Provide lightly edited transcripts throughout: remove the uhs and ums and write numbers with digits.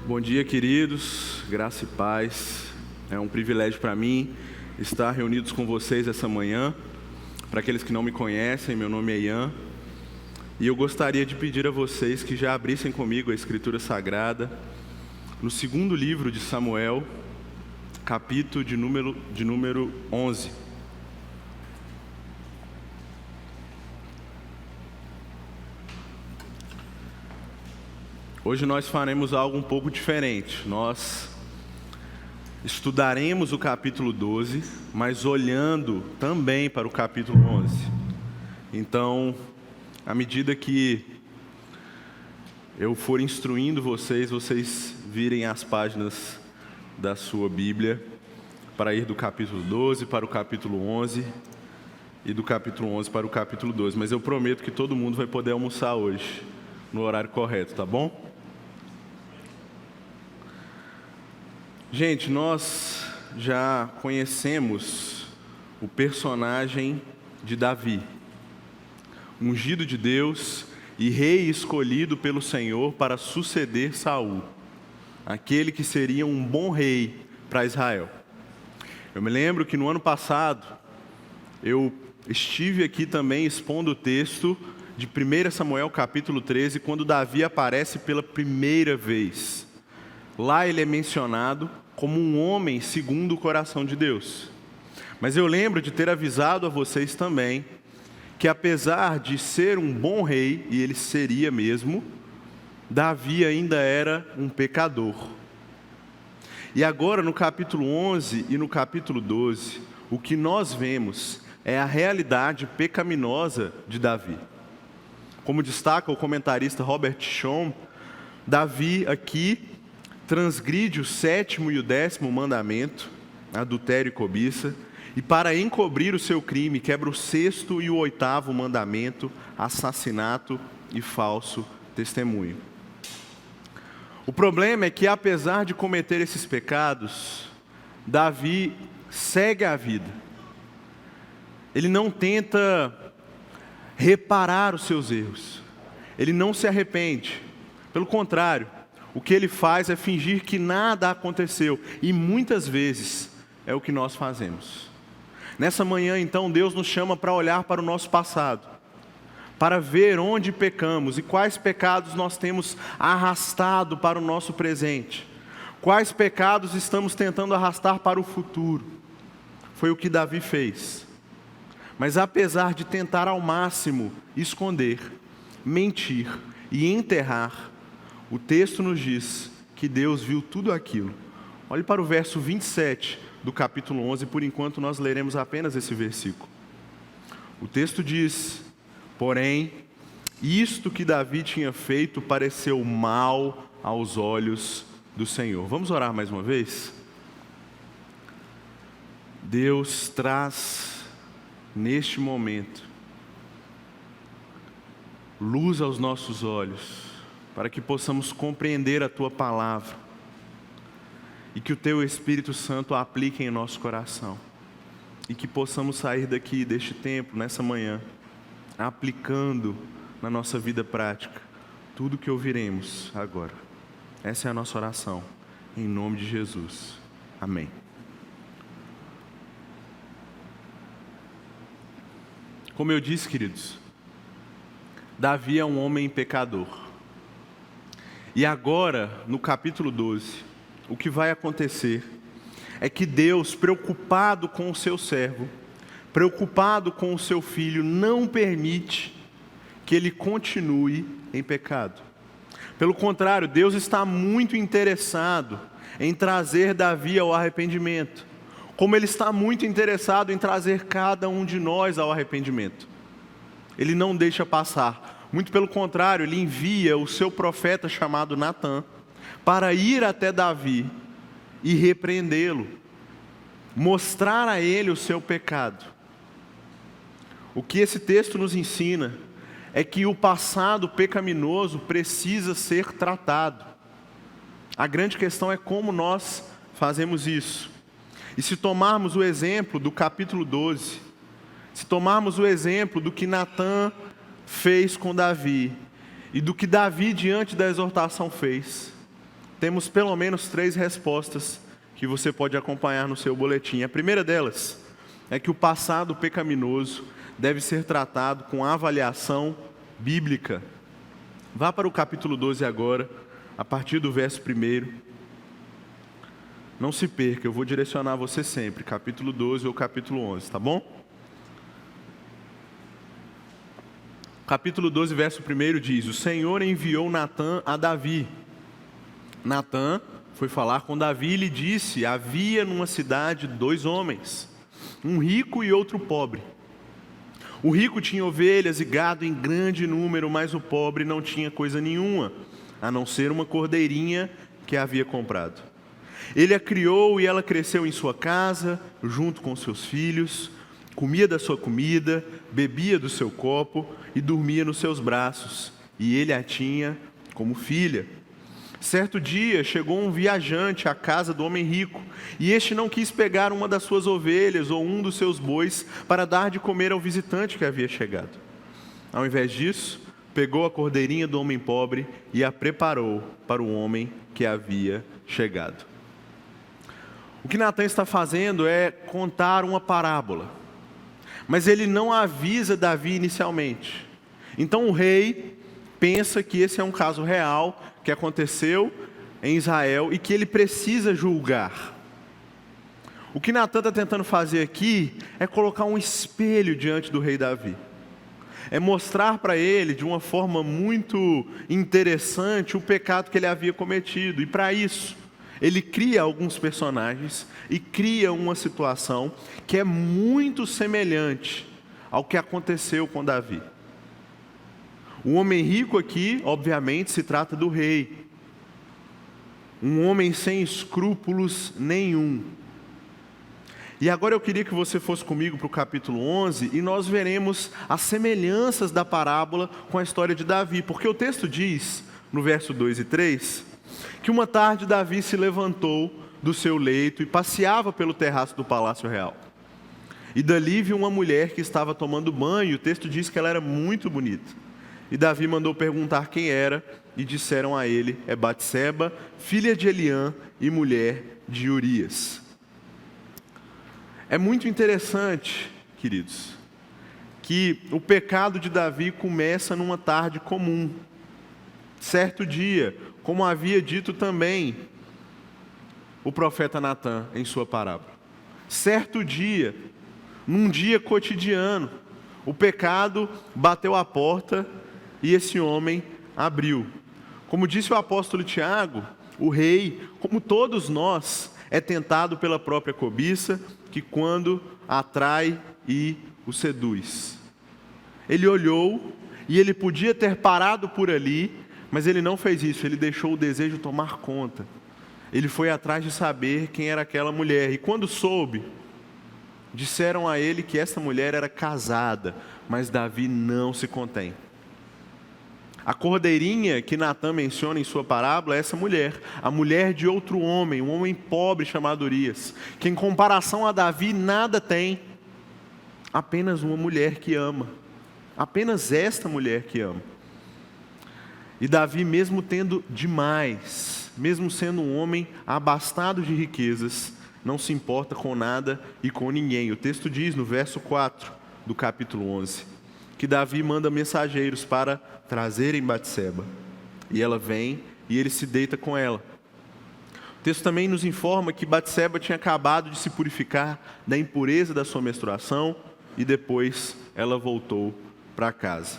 Bom dia, queridos, graça e paz. É um privilégio para mim estar reunidos com vocês essa manhã. Para aqueles que não me conhecem, meu nome é Ian. E eu gostaria de pedir a vocês que já abrissem comigo a Escritura Sagrada, no segundo livro de Samuel, capítulo de número 11. Hoje nós faremos algo um pouco diferente. Nós estudaremos o capítulo 12, mas olhando também para o capítulo 11. Então, à medida que eu for instruindo vocês virem as páginas da sua Bíblia para ir do capítulo 12 para o capítulo 11 e do capítulo 11 para o capítulo 12. Mas eu prometo que todo mundo vai poder almoçar hoje, no horário correto, tá bom? Gente, nós já conhecemos o personagem de Davi, ungido de Deus e rei escolhido pelo Senhor para suceder Saul, aquele que seria um bom rei para Israel. Eu me lembro que no ano passado eu estive aqui também expondo o texto de 1 Samuel capítulo 13, quando Davi aparece pela primeira vez. Lá ele é mencionado como um homem segundo o coração de Deus. Mas eu lembro de ter avisado a vocês também que apesar de ser um bom rei, e ele seria mesmo, Davi ainda era um pecador. E agora no capítulo 11 e no capítulo 12, o que nós vemos é a realidade pecaminosa de Davi. Como destaca o comentarista Robert Schom, Davi aqui transgride o 7º e o 10º mandamento, adultério e cobiça, e para encobrir o seu crime, quebra o 6º e o 8º mandamento, assassinato e falso testemunho. O problema é que, apesar de cometer esses pecados, Davi segue a vida. Ele não tenta reparar os seus erros. Ele não se arrepende. Pelo contrário, o que ele faz é fingir que nada aconteceu. E muitas vezes é o que nós fazemos. Nessa manhã, então, Deus nos chama para olhar para o nosso passado, para ver onde pecamos e quais pecados nós temos arrastado para o nosso presente. Quais pecados estamos tentando arrastar para o futuro. Foi o que Davi fez. Mas apesar de tentar ao máximo esconder, mentir e enterrar, o texto nos diz que Deus viu tudo aquilo. Olhe para o verso 27 do capítulo 11, por enquanto nós leremos apenas esse versículo. O texto diz: porém, isto que Davi tinha feito pareceu mal aos olhos do Senhor. Vamos orar mais uma vez? Deus traz neste momento luz aos nossos olhos, para que possamos compreender a Tua palavra e que o Teu Espírito Santo a aplique em nosso coração e que possamos sair daqui deste tempo, nessa manhã, aplicando na nossa vida prática tudo que ouviremos agora. Essa é a nossa oração, em nome de Jesus. Amém. Como eu disse, queridos, Davi é um homem pecador. E agora, no capítulo 12, o que vai acontecer é que Deus, preocupado com o seu servo, preocupado com o seu filho, não permite que ele continue em pecado. Pelo contrário, Deus está muito interessado em trazer Davi ao arrependimento, como Ele está muito interessado em trazer cada um de nós ao arrependimento. Ele não deixa passar. Muito pelo contrário, Ele envia o seu profeta chamado Natã para ir até Davi e repreendê-lo, mostrar a ele o seu pecado. O que esse texto nos ensina é que o passado pecaminoso precisa ser tratado. A grande questão é como nós fazemos isso. E se tomarmos o exemplo do capítulo 12, se tomarmos o exemplo do que Natã fez com Davi, e do que Davi diante da exortação fez, temos pelo menos 3 respostas que você pode acompanhar no seu boletim. A primeira delas é que o passado pecaminoso deve ser tratado com avaliação bíblica. Vá para o capítulo 12 agora, a partir do verso 1. Não se perca, eu vou direcionar você sempre, capítulo 12 ou capítulo 11, tá bom? Capítulo 12, verso 1 diz: o Senhor enviou Natã a Davi. Natã foi falar com Davi e lhe disse: havia numa cidade 2 homens, um rico e outro pobre. O rico tinha ovelhas e gado em grande número, mas o pobre não tinha coisa nenhuma, a não ser uma cordeirinha que havia comprado. Ele a criou e ela cresceu em sua casa, junto com seus filhos, comia da sua comida, bebia do seu copo e dormia nos seus braços, e ele a tinha como filha. Certo dia chegou um viajante à casa do homem rico, e este não quis pegar uma das suas ovelhas ou um dos seus bois para dar de comer ao visitante que havia chegado. Ao invés disso, pegou a cordeirinha do homem pobre e a preparou para o homem que havia chegado. O que Natã está fazendo é contar uma parábola, mas ele não avisa Davi inicialmente. Então o rei pensa que esse é um caso real que aconteceu em Israel e que ele precisa julgar. O que Natã está tentando fazer aqui é colocar um espelho diante do rei Davi. É mostrar para ele, de uma forma muito interessante, o pecado que ele havia cometido. E para isso, ele cria alguns personagens e cria uma situação que é muito semelhante ao que aconteceu com Davi. O homem rico aqui, obviamente, se trata do rei. Um homem sem escrúpulos nenhum. E agora eu queria que você fosse comigo para o capítulo 11 e nós veremos as semelhanças da parábola com a história de Davi. Porque o texto diz, no verso 2 e 3, que uma tarde Davi se levantou do seu leito e passeava pelo terraço do palácio real. E dali viu uma mulher que estava tomando banho, o texto diz que ela era muito bonita. E Davi mandou perguntar quem era, e disseram a ele: é Batseba, filha de Eliã e mulher de Urias. É muito interessante, queridos, que o pecado de Davi começa numa tarde comum. Certo dia, como havia dito também o profeta Natã em sua parábola. Certo dia, num dia cotidiano, o pecado bateu à porta e esse homem abriu. Como disse o apóstolo Tiago, o rei, como todos nós, é tentado pela própria cobiça, que quando atrai e o seduz. Ele olhou e ele podia ter parado por ali, mas ele não fez isso, ele deixou o desejo tomar conta. Ele foi atrás de saber quem era aquela mulher. E quando soube, disseram a ele que essa mulher era casada, mas Davi não se contém. A cordeirinha que Natã menciona em sua parábola é essa mulher, a mulher de outro homem, um homem pobre chamado Urias, que em comparação a Davi nada tem, apenas uma mulher que ama, apenas esta mulher que ama. E Davi, mesmo tendo demais, mesmo sendo um homem abastado de riquezas, não se importa com nada e com ninguém. O texto diz no verso 4 do capítulo 11, que Davi manda mensageiros para trazerem Batseba. E ela vem e ele se deita com ela. O texto também nos informa que Batseba tinha acabado de se purificar da impureza da sua menstruação e depois ela voltou para casa.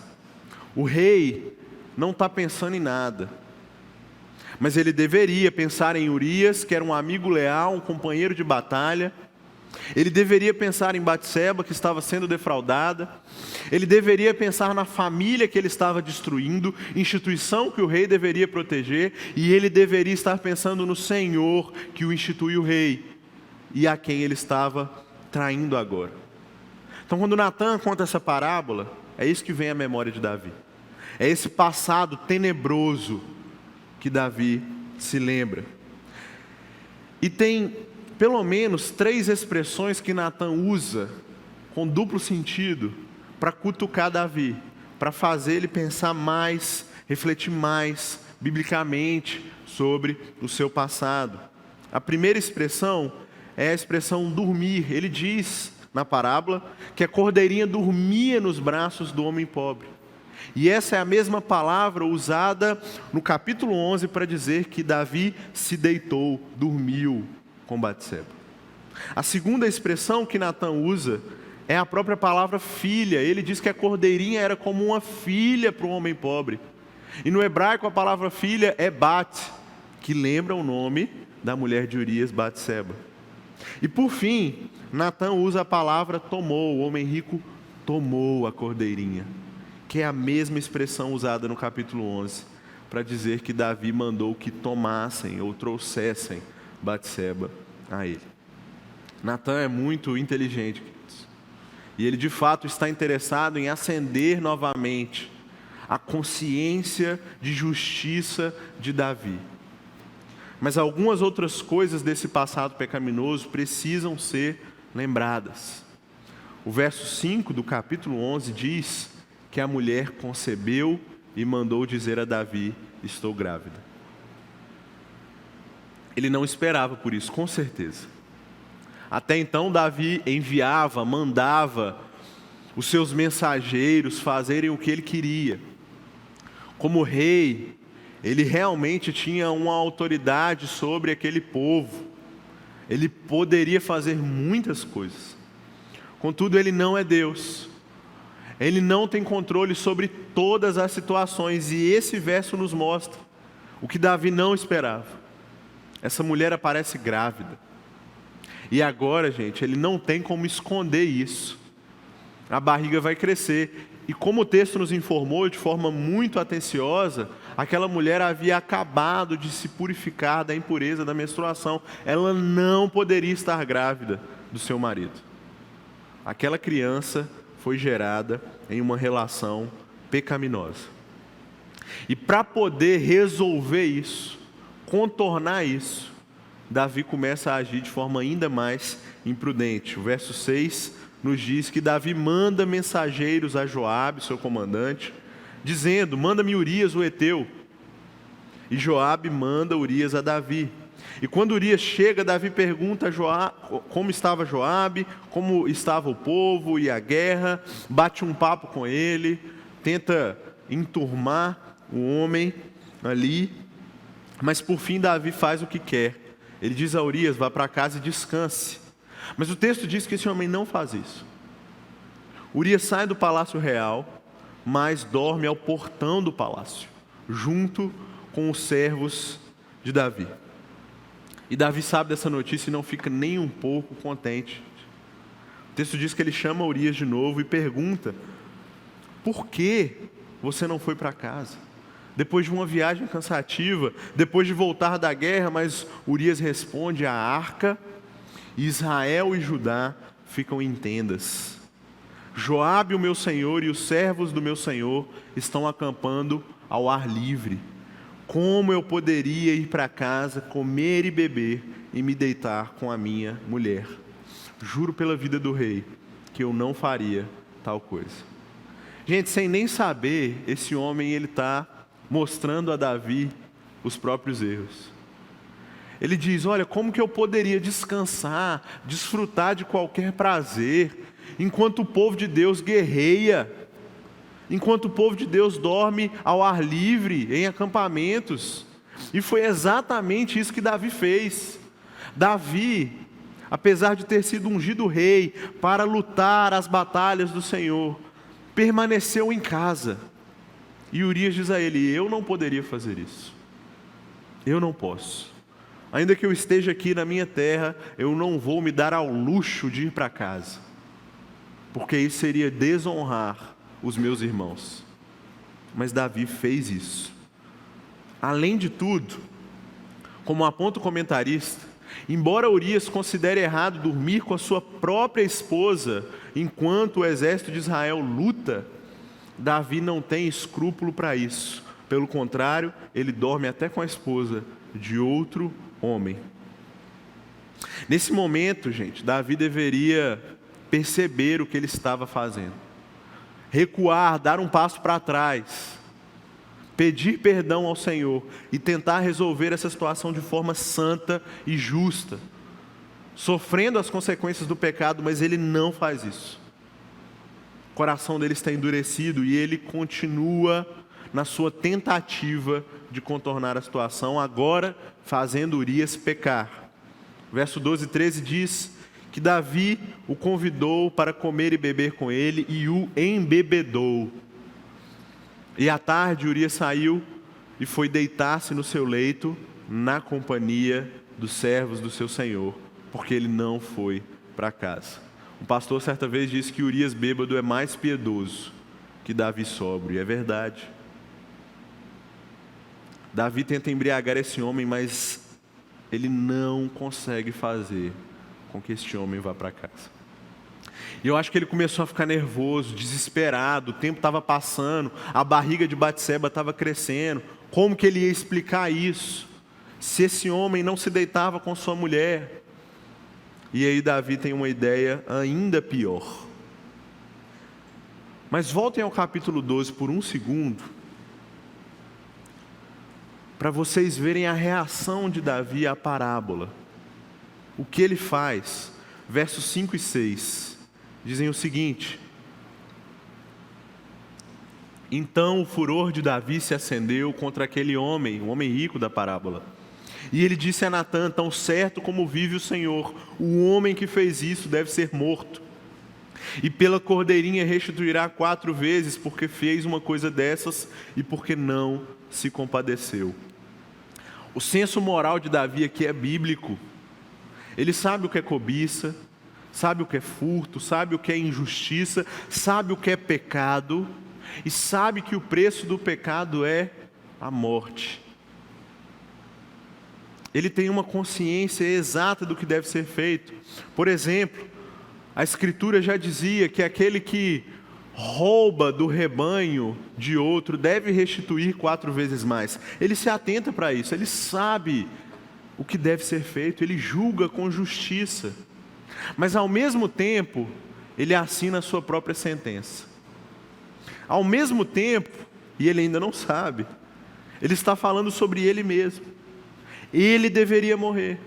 O rei não está pensando em nada, mas ele deveria pensar em Urias, que era um amigo leal, um companheiro de batalha. Ele deveria pensar em Batseba, que estava sendo defraudada. Ele deveria pensar na família que ele estava destruindo, instituição que o rei deveria proteger. E ele deveria estar pensando no Senhor que o instituiu o rei e a quem ele estava traindo agora. Então, quando Natã conta essa parábola, é isso que vem à memória de Davi. É esse passado tenebroso que Davi se lembra. E tem pelo menos 3 expressões que Natã usa com duplo sentido para cutucar Davi, para fazer ele pensar mais, refletir mais biblicamente sobre o seu passado. A primeira expressão é a expressão dormir. Ele diz na parábola que a cordeirinha dormia nos braços do homem pobre. E essa é a mesma palavra usada no capítulo 11 para dizer que Davi se deitou, dormiu com Batseba. A segunda expressão que Natan usa é a própria palavra filha. Ele diz que a cordeirinha era como uma filha para o homem pobre. E no hebraico a palavra filha é Bat, que lembra o nome da mulher de Urias, Batseba. E por fim, Natan usa a palavra tomou. O homem rico tomou a cordeirinha, que é a mesma expressão usada no capítulo 11, para dizer que Davi mandou que tomassem ou trouxessem Batseba a ele. Natan é muito inteligente, queridos, e ele de fato está interessado em acender novamente a consciência de justiça de Davi. Mas algumas outras coisas desse passado pecaminoso precisam ser lembradas. O verso 5 do capítulo 11 diz que a mulher concebeu e mandou dizer a Davi: estou grávida. Ele não esperava por isso, com certeza. Até então Davi enviava, mandava os seus mensageiros fazerem o que ele queria. Como rei, ele realmente tinha uma autoridade sobre aquele povo. Ele poderia fazer muitas coisas. Contudo, ele não é Deus. Ele não tem controle sobre todas as situações. E esse verso nos mostra o que Davi não esperava. Essa mulher aparece grávida. E agora, gente, ele não tem como esconder isso. A barriga vai crescer. E como o texto nos informou de forma muito atenciosa, aquela mulher havia acabado de se purificar da impureza da menstruação. Ela não poderia estar grávida do seu marido. Aquela criança foi gerada em uma relação pecaminosa. E para poder resolver isso, contornar isso, Davi começa a agir de forma ainda mais imprudente. O verso 6 nos diz que Davi manda mensageiros a Joabe, seu comandante, dizendo: manda-me Urias o heteu. E Joabe manda Urias a Davi. E quando Urias chega, Davi pergunta a Joabe como estava Joabe, como estava o povo e a guerra, bate um papo com ele, tenta enturmar o homem ali, mas por fim Davi faz o que quer. Ele diz a Urias: vá para casa e descanse. Mas o texto diz que esse homem não faz isso. Urias sai do palácio real, mas dorme ao portão do palácio, junto com os servos de Davi. E Davi sabe dessa notícia e não fica nem um pouco contente. O texto diz que ele chama Urias de novo e pergunta: por que você não foi para casa? Depois de uma viagem cansativa, depois de voltar da guerra. Mas Urias responde: a arca, Israel e Judá ficam em tendas. Joabe, o meu senhor, e os servos do meu senhor estão acampando ao ar livre. Como eu poderia ir para casa, comer e beber e me deitar com a minha mulher? Juro pela vida do rei que eu não faria tal coisa. Gente, sem nem saber, esse homem ele está mostrando a Davi os próprios erros. Ele diz: olha, como que eu poderia descansar, desfrutar de qualquer prazer, enquanto o povo de Deus guerreia, enquanto o povo de Deus dorme ao ar livre, em acampamentos? E foi exatamente isso que Davi fez. Davi, apesar de ter sido ungido rei para lutar as batalhas do Senhor, permaneceu em casa. E Urias diz a ele: eu não poderia fazer isso. Eu não posso. Ainda que eu esteja aqui na minha terra, eu não vou me dar ao luxo de ir para casa, porque isso seria desonrar os meus irmãos. Mas Davi fez isso. Além de tudo, como aponta o comentarista, embora Urias considere errado dormir com a sua própria esposa enquanto o exército de Israel luta, Davi não tem escrúpulo para isso. Pelo contrário, ele dorme até com a esposa de outro homem. Nesse momento, gente, Davi deveria perceber o que ele estava fazendo, recuar, dar um passo para trás. pedir perdão ao Senhor e tentar resolver essa situação de forma santa e justa, sofrendo as consequências do pecado, mas ele não faz isso. O coração dele está endurecido e ele continua na sua tentativa de contornar a situação, agora fazendo Urias pecar. Verso 12 e 13 diz que Davi o convidou para comer e beber com ele e o embebedou. E à tarde Urias saiu e foi deitar-se no seu leito na companhia dos servos do seu senhor, porque ele não foi para casa. Um pastor certa vez disse que Urias bêbado é mais piedoso que Davi sóbrio, e é verdade. Davi tenta embriagar esse homem, mas ele não consegue fazer com que este homem vá para casa. E eu acho que ele começou a ficar nervoso, desesperado, o tempo estava passando, a barriga de Batseba estava crescendo. Como que ele ia explicar isso? Se esse homem não se deitava com sua mulher. E aí Davi tem uma ideia ainda pior. Mas voltem ao capítulo 12 por um segundo, para vocês verem a reação de Davi à parábola. O que ele faz? Versos 5 e 6 dizem o seguinte: então o furor de Davi se acendeu contra aquele homem, o homem rico da parábola. E ele disse a Natã: tão certo como vive o Senhor, o homem que fez isso deve ser morto. E pela cordeirinha restituirá 4 vezes, porque fez uma coisa dessas e porque não se compadeceu. O senso moral de Davi aqui é bíblico. Ele sabe o que é cobiça, sabe o que é furto, sabe o que é injustiça, sabe o que é pecado, e sabe que o preço do pecado é a morte. Ele tem uma consciência exata do que deve ser feito. Por exemplo, a Escritura já dizia que aquele que rouba do rebanho de outro deve restituir 4 vezes mais. Ele se atenta para isso, ele sabe o que deve ser feito, ele julga com justiça. Mas ao mesmo tempo, ele assina a sua própria sentença. Ao mesmo tempo, e ele ainda não sabe, ele está falando sobre ele mesmo. Ele deveria morrer.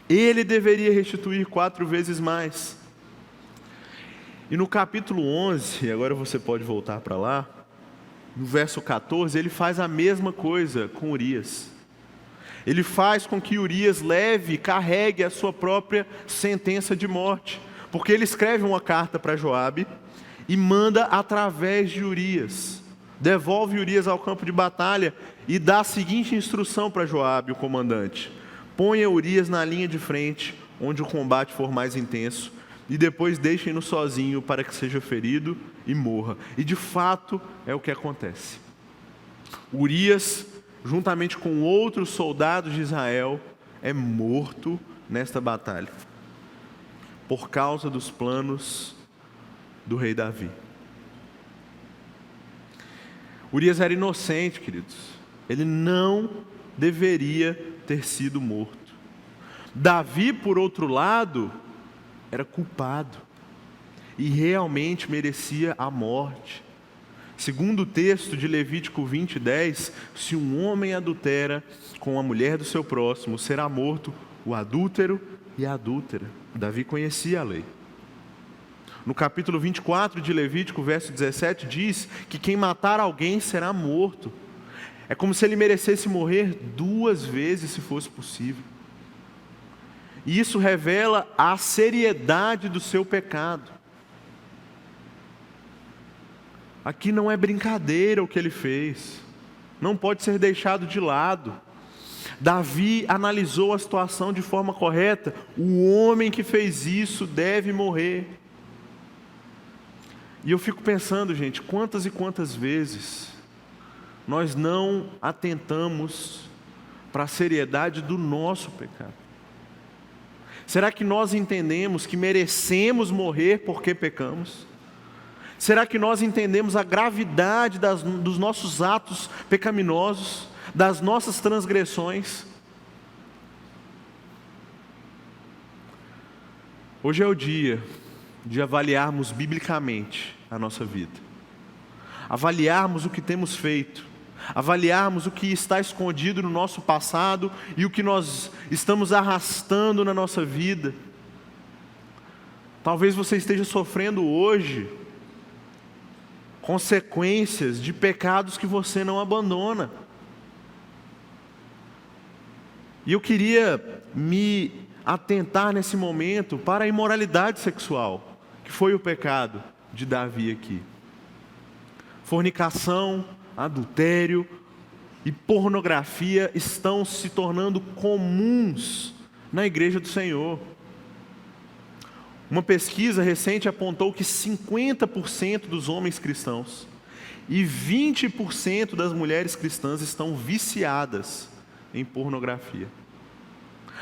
Ele deveria restituir 4 vezes mais. E no capítulo 11, agora você pode voltar para lá, no verso 14, ele faz a mesma coisa com Urias. Ele faz com que Urias carregue a sua própria sentença de morte. Porque ele escreve uma carta para Joabe e manda através de Urias. Devolve Urias ao campo de batalha e dá a seguinte instrução para Joabe, o comandante: ponha Urias na linha de frente, onde o combate for mais intenso, e depois deixem-no sozinho para que seja ferido e morra. E de fato é o que acontece. Urias, juntamente com outros soldados de Israel, é morto nesta batalha, por causa dos planos do rei Davi. Urias era inocente, queridos. Ele não deveria ter sido morto. Davi, por outro lado, era culpado e realmente merecia a morte. Segundo o texto de Levítico 20:10, se um homem adultera com a mulher do seu próximo, será morto o adúltero e a adúltera. Davi conhecia a lei. No capítulo 24 de Levítico, verso 17, diz que quem matar alguém será morto. É como se ele merecesse morrer 2 vezes, se fosse possível. E isso revela a seriedade do seu pecado. Aqui não é brincadeira o que ele fez. Não pode ser deixado de lado. Davi analisou a situação de forma correta. O homem que fez isso deve morrer. E eu fico pensando, gente, quantas e quantas vezes nós não atentamos para a seriedade do nosso pecado. Será que nós entendemos que merecemos morrer porque pecamos? Será que nós entendemos a gravidade dos nossos atos pecaminosos, das nossas transgressões? Hoje é o dia de avaliarmos biblicamente a nossa vida. avaliarmos o que temos feito, avaliarmos o que está escondido no nosso passado e o que nós estamos arrastando na nossa vida. Talvez você esteja sofrendo hoje consequências de pecados que você não abandona. E eu queria me atentar nesse momento para a imoralidade sexual, que foi o pecado de Davi aqui. Fornicação, adultério e pornografia estão se tornando comuns na igreja do Senhor. Uma pesquisa recente apontou que 50% dos homens cristãos e 20% das mulheres cristãs estão viciadas em pornografia.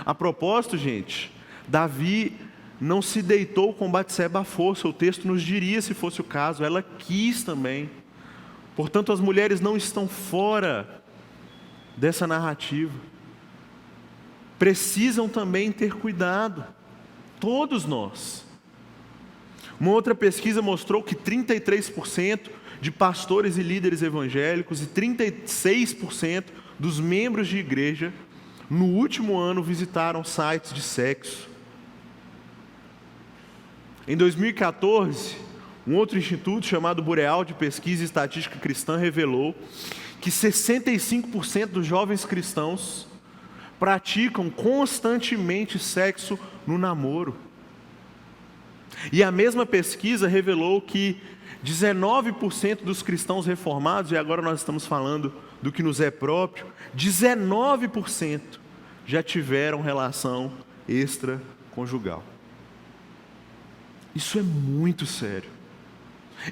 A propósito, gente, Davi não se deitou com Batseba à força, o texto nos diria se fosse o caso, ela quis também. Portanto, as mulheres não estão fora dessa narrativa. Precisam também ter cuidado, todos nós. Uma outra pesquisa mostrou que 33% de pastores e líderes evangélicos e 36% dos membros de igreja no último ano visitaram sites de sexo. Em 2014, um outro instituto chamado Boreal de Pesquisa e Estatística Cristã revelou que 65% dos jovens cristãos praticam constantemente sexo no namoro. E a mesma pesquisa revelou que 19% dos cristãos reformados, e agora nós estamos falando do que nos é próprio, 19% já tiveram relação extraconjugal. Isso é muito sério.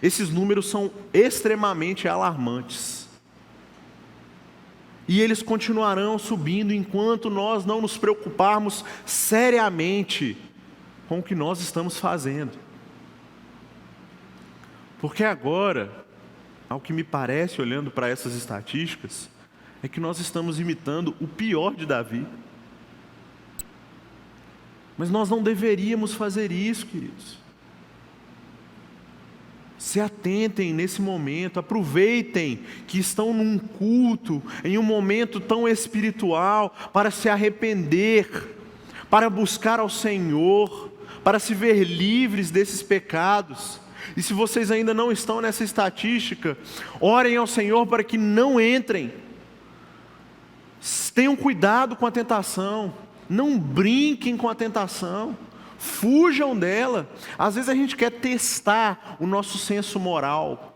Esses números são extremamente alarmantes. E eles continuarão subindo enquanto nós não nos preocuparmos seriamente com o que nós estamos fazendo. Porque agora, ao que me parece, olhando para essas estatísticas, é que nós estamos imitando o pior de Davi. Mas nós não deveríamos fazer isso, queridos. Se atentem nesse momento, aproveitem que estão num culto, em um momento tão espiritual, para se arrepender, para buscar ao Senhor, para se ver livres desses pecados. E se vocês ainda não estão nessa estatística, orem ao Senhor para que não entrem. Tenham cuidado com a tentação, não brinquem com a tentação. Fujam dela. Às vezes a gente quer testar o nosso senso moral,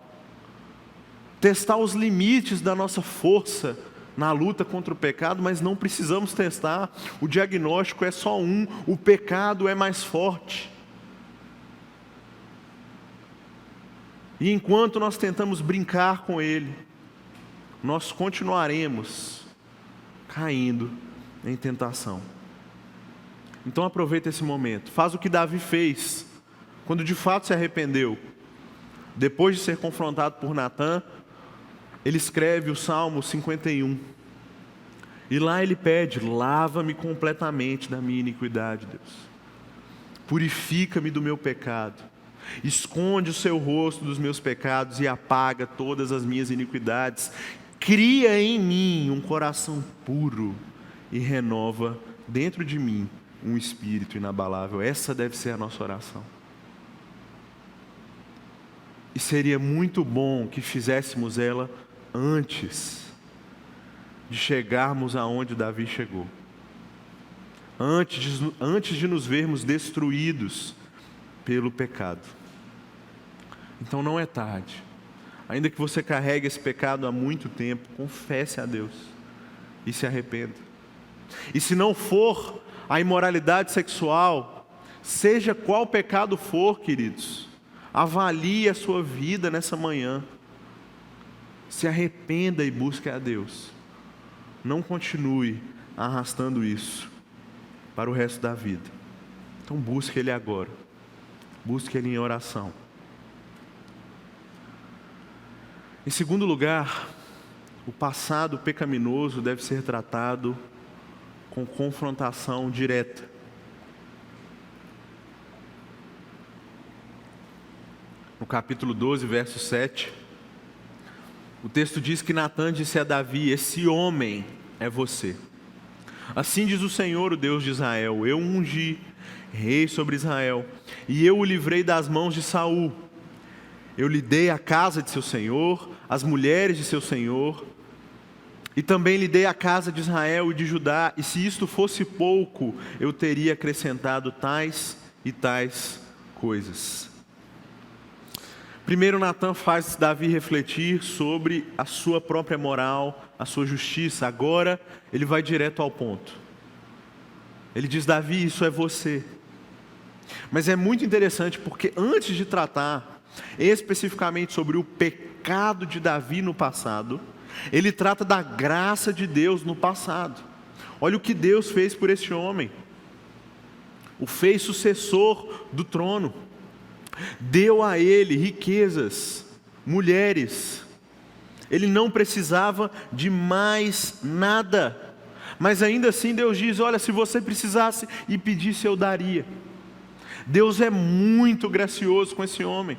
testar os limites da nossa força na luta contra o pecado, mas não precisamos testar. O diagnóstico é só um: o pecado é mais forte. E enquanto nós tentamos brincar com ele, nós continuaremos caindo em tentação. Então aproveita esse momento, faz o que Davi fez, quando de fato se arrependeu. Depois de ser confrontado por Natã, ele escreve o Salmo 51. E lá ele pede: lava-me completamente da minha iniquidade, Deus. Purifica-me do meu pecado. Esconde o seu rosto dos meus pecados e apaga todas as minhas iniquidades. Cria em mim um coração puro e renova dentro de mim um espírito inabalável. Essa deve ser a nossa oração. E seria muito bom que fizéssemos ela antes de chegarmos aonde Davi chegou. Antes de nos vermos destruídos pelo pecado. Então não é tarde. Ainda que você carregue esse pecado há muito tempo, confesse a Deus e se arrependa. E se não for a imoralidade sexual, seja qual pecado for, queridos, avalie a sua vida nessa manhã. Se arrependa e busque a Deus. Não continue arrastando isso para o resto da vida. Então busque Ele agora. Busque Ele em oração. Em segundo lugar, o passado pecaminoso deve ser tratado com confrontação direta. No capítulo 12, verso 7, O texto diz que Natã disse a Davi: esse homem é você. Assim diz o Senhor, o Deus de Israel: eu o ungi rei sobre Israel, e eu o livrei das mãos de Saul. Eu lhe dei a casa de seu senhor, as mulheres de seu senhor, e também lhe dei a casa de Israel e de Judá, e se isto fosse pouco, eu teria acrescentado tais e tais coisas. Primeiro, Natã faz Davi refletir sobre a sua própria moral, a sua justiça. Agora, ele vai direto ao ponto. Ele diz: Davi, isso é você. Mas é muito interessante porque antes de tratar especificamente sobre o pecado de Davi no passado, ele trata da graça de Deus no passado. Olha o que Deus fez por este homem. O fez sucessor do trono. Deu a ele riquezas, mulheres. Ele não precisava de mais nada. Mas ainda assim Deus diz: olha, se você precisasse e pedisse, eu daria. Deus é muito gracioso com esse homem.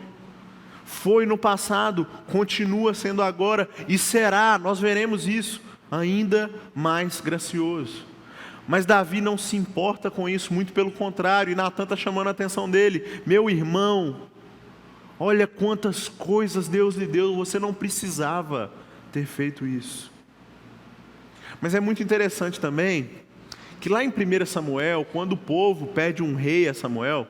Foi no passado, continua sendo agora e será, nós veremos isso, ainda mais gracioso. Mas Davi não se importa com isso, muito pelo contrário, e Natã está chamando a atenção dele: meu irmão, olha quantas coisas Deus lhe deu, você não precisava ter feito isso. Mas é muito interessante também, que lá em 1 Samuel, quando o povo pede um rei a Samuel,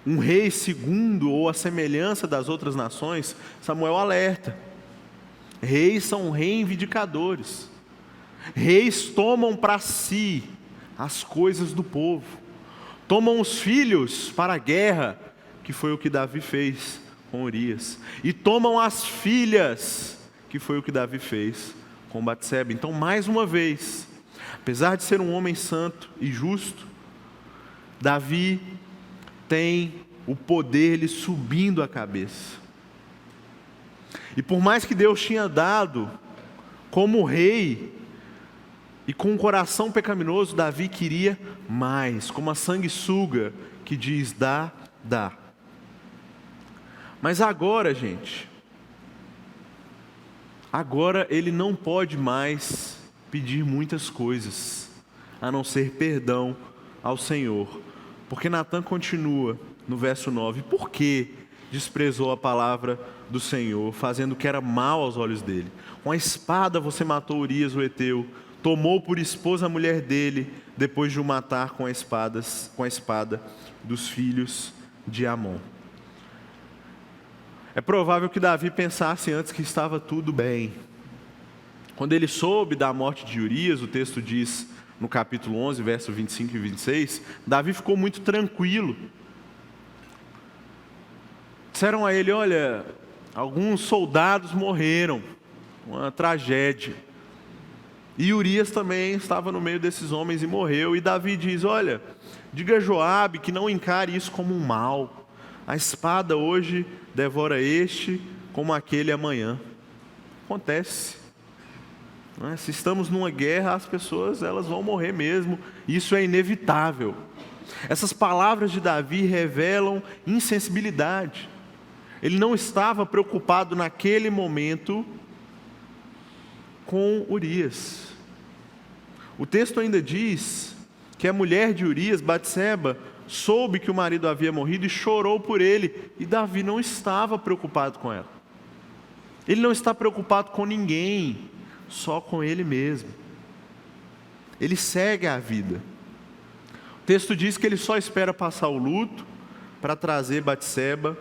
um rei segundo ou a semelhança das outras nações, Samuel alerta: reis são reivindicadores. Reis tomam para si as coisas do povo, tomam os filhos para a guerra, que foi o que Davi fez com Urias, e tomam as filhas, que foi o que Davi fez com Batseba. Então, mais uma vez, apesar de ser um homem santo e justo, Davi tem o poder lhe subindo a cabeça. E por mais que Deus tinha dado como rei, e com um coração pecaminoso, Davi queria mais, como a sanguessuga que diz: dá, dá. Mas agora, gente, agora ele não pode mais pedir muitas coisas, a não ser perdão ao Senhor. Porque Natã continua no verso 9: por que desprezou a palavra do Senhor, fazendo o que era mal aos olhos dele? Com a espada você matou Urias o heteu, tomou por esposa a mulher dele, depois de o matar com a espada dos filhos de Amon. É provável que Davi pensasse antes que estava tudo bem. Quando ele soube da morte de Urias, o texto diz no capítulo 11, verso 25 e 26, Davi ficou muito tranquilo. Disseram a ele: olha, alguns soldados morreram, uma tragédia. E Urias também estava no meio desses homens e morreu. E Davi diz: olha, diga a Joabe que não encare isso como um mal. A espada hoje devora este, como aquele amanhã. Acontece. Não é? Se estamos numa guerra, as pessoas elas vão morrer mesmo. Isso é inevitável. Essas palavras de Davi revelam insensibilidade. Ele não estava preocupado naquele momento com Urias. O texto ainda diz que a mulher de Urias, Batseba, soube que o marido havia morrido e chorou por ele, e Davi não estava preocupado com ela. Ele não está preocupado com ninguém, só com ele mesmo. Ele segue a vida. O texto diz que ele só espera passar o luto para trazer Batseba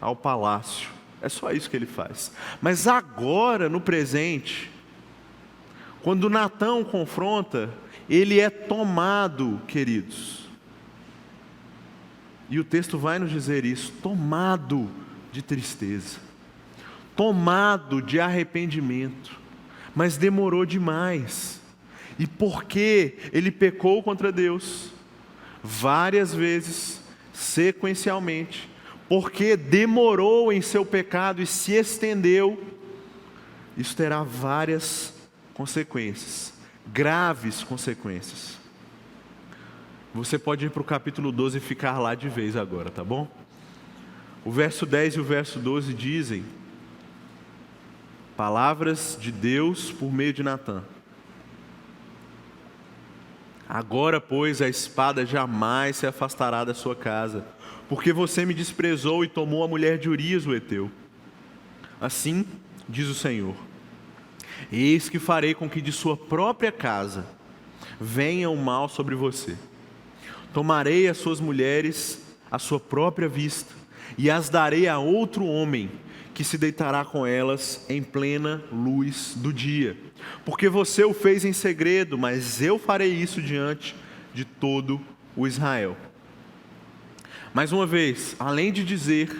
ao palácio. É só isso que ele faz. Mas agora, no presente, quando Natã o confronta, ele é tomado, queridos. E o texto vai nos dizer isso: tomado de tristeza, tomado de arrependimento. Mas demorou demais. E porque ele pecou contra Deus várias vezes, sequencialmente, porque demorou em seu pecado e se estendeu, isso terá várias consequências, graves consequências. Você pode ir para o capítulo 12 e ficar lá de vez agora, tá bom? O verso 10 e o verso 12 dizem Palavras de Deus por meio de Natã. Agora, pois, a espada jamais se afastará da sua casa, porque você me desprezou e tomou a mulher de Urias, o heteu. Assim diz o Senhor: eis que farei com que de sua própria casa venha o mal sobre você. Tomarei as suas mulheres à sua própria vista e as darei a outro homem, que se deitará com elas em plena luz do dia. Porque você o fez em segredo, mas eu farei isso diante de todo o Israel. Mais uma vez, além de dizer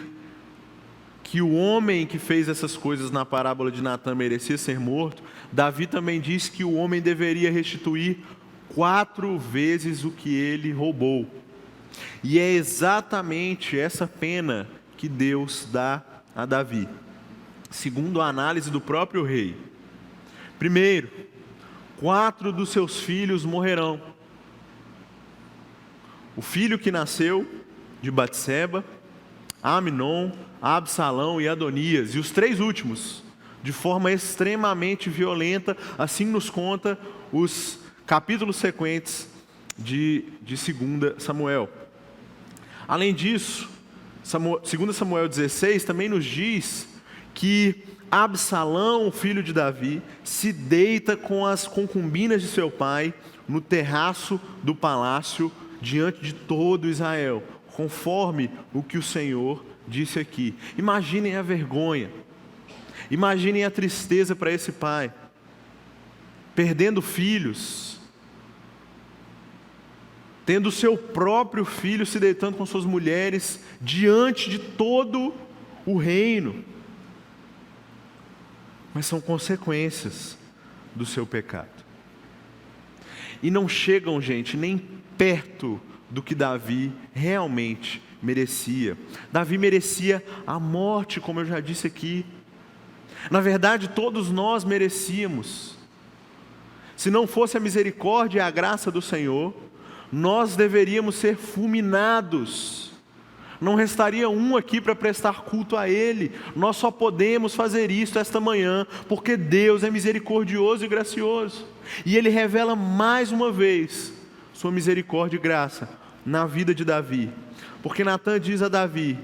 que o homem que fez essas coisas na parábola de Natã merecia ser morto, Davi também diz que o homem deveria restituir 4 vezes o que ele roubou. E é exatamente essa pena que Deus dá a Davi, segundo a análise do próprio rei. Primeiro, 4 dos seus filhos morrerão. O filho que nasceu de Batseba, Amnon, Absalão e Adonias, e os 3 últimos, de forma extremamente violenta, assim nos conta os capítulos sequentes de 2 Samuel. Além disso, 2 Samuel 16 também nos diz que Absalão, filho de Davi, se deita com as concubinas de seu pai no terraço do palácio diante de todo Israel, conforme o que o Senhor disse aqui. Imaginem a vergonha, imaginem a tristeza para esse pai, perdendo filhos, tendo seu próprio filho se deitando com suas mulheres diante de todo o reino. Mas são consequências do seu pecado. E não chegam, gente, nem perto do que Davi realmente merecia. Davi merecia a morte, como eu já disse aqui. Na verdade, todos nós merecíamos. Se não fosse a misericórdia e a graça do Senhor, nós deveríamos ser fulminados. Não restaria um aqui para prestar culto a Ele. Nós só podemos fazer isso esta manhã, porque Deus é misericordioso e gracioso. E Ele revela mais uma vez sua misericórdia e graça na vida de Davi. Porque Natã diz a Davi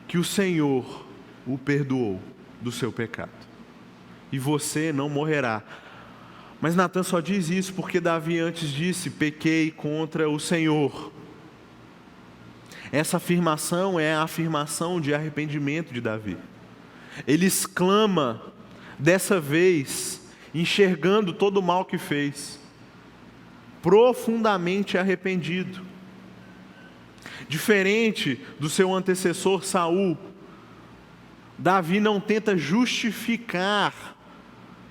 que o Senhor o perdoou do seu pecado. E você não morrerá. Mas Natã só diz isso porque Davi antes disse: pequei contra o Senhor. Essa afirmação é a afirmação de arrependimento de Davi. Ele exclama, dessa vez, enxergando todo o mal que fez, profundamente arrependido. Diferente do seu antecessor Saul, Davi não tenta justificar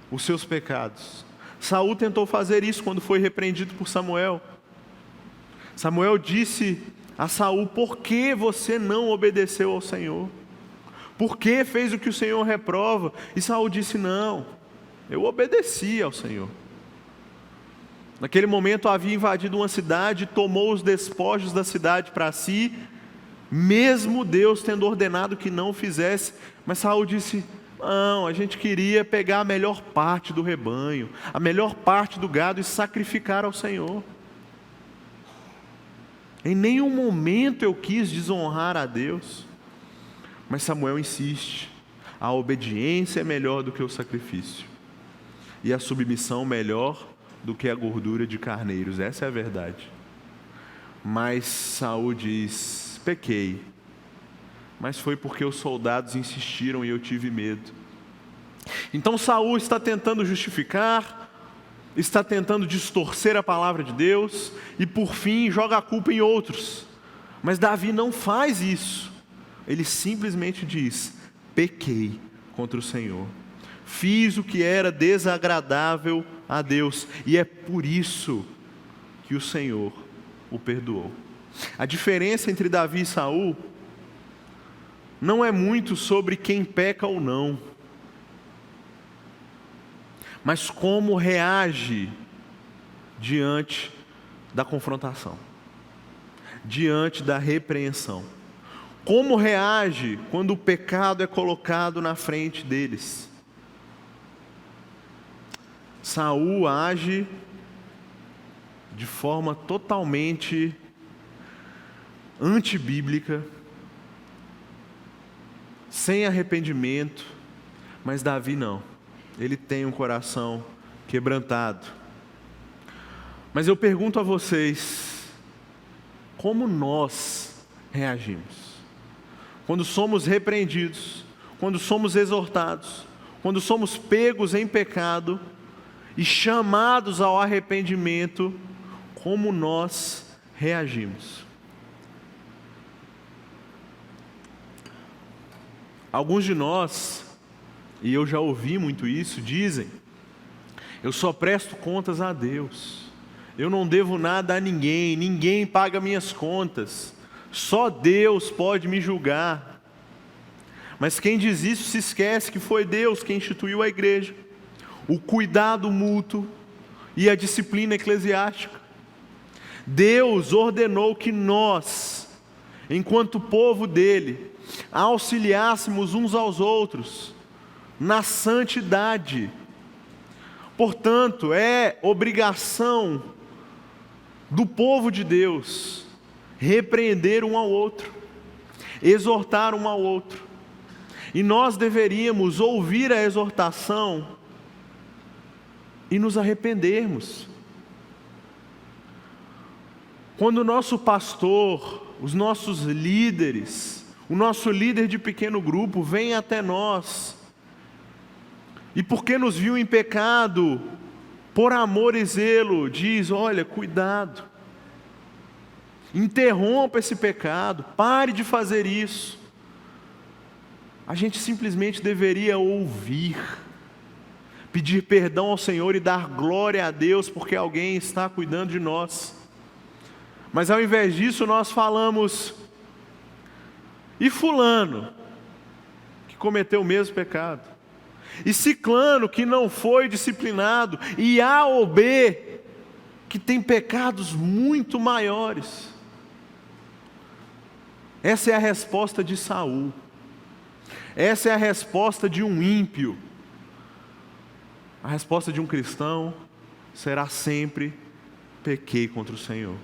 os seus pecados. Saul tentou fazer isso quando foi repreendido por Samuel. Samuel disse a Saul: por que você não obedeceu ao Senhor? Por que fez o que o Senhor reprova? E Saul disse: não, eu obedeci ao Senhor. Naquele momento havia invadido uma cidade, tomou os despojos da cidade para si, mesmo Deus tendo ordenado que não o fizesse. Mas Saul disse: não, a gente queria pegar a melhor parte do rebanho, a melhor parte do gado e sacrificar ao Senhor. Em nenhum momento eu quis desonrar a Deus. Mas Samuel insiste: a obediência é melhor do que o sacrifício, e a submissão melhor do que a gordura de carneiros. Essa é a verdade. Mas Saul diz: pequei, mas foi porque os soldados insistiram e eu tive medo. Então Saul está tentando justificar, está tentando distorcer a palavra de Deus e por fim joga a culpa em outros. Mas Davi não faz isso. Ele simplesmente diz: pequei contra o Senhor, fiz o que era desagradável a Deus, e é por isso que o Senhor o perdoou. A diferença entre Davi e Saul não é muito sobre quem peca ou não, mas como reage diante da confrontação, diante da repreensão. Como reage quando o pecado é colocado na frente deles? Saul age de forma totalmente antibíblica, sem arrependimento, mas Davi não. Ele tem um coração quebrantado. Mas eu pergunto a vocês, como nós reagimos? Quando somos repreendidos, quando somos exortados, quando somos pegos em pecado e chamados ao arrependimento, como nós reagimos? Alguns de nós, e eu já ouvi muito isso, dizem: eu só presto contas a Deus, eu não devo nada a ninguém, ninguém paga minhas contas, só Deus pode me julgar. Mas quem diz isso se esquece que foi Deus quem instituiu a igreja, o cuidado mútuo e a disciplina eclesiástica. Deus ordenou que nós, enquanto povo dele, auxiliássemos uns aos outros na santidade. Portanto, é obrigação do povo de Deus repreender um ao outro, exortar um ao outro. E nós deveríamos ouvir a exortação e nos arrependermos. Quando o nosso pastor, os nossos líderes, o nosso líder de pequeno grupo vem até nós, e porque nos viu em pecado, por amor e zelo, diz: olha, cuidado, interrompa esse pecado, pare de fazer isso. A gente simplesmente deveria ouvir, pedir perdão ao Senhor e dar glória a Deus porque alguém está cuidando de nós. Mas ao invés disso nós falamos: e fulano, que cometeu o mesmo pecado, e ciclano, que não foi disciplinado, e A ou B, que tem pecados muito maiores. Essa é a resposta de Saul. Essa é a resposta de um ímpio. A resposta de um cristão será sempre: pequei contra o Senhor.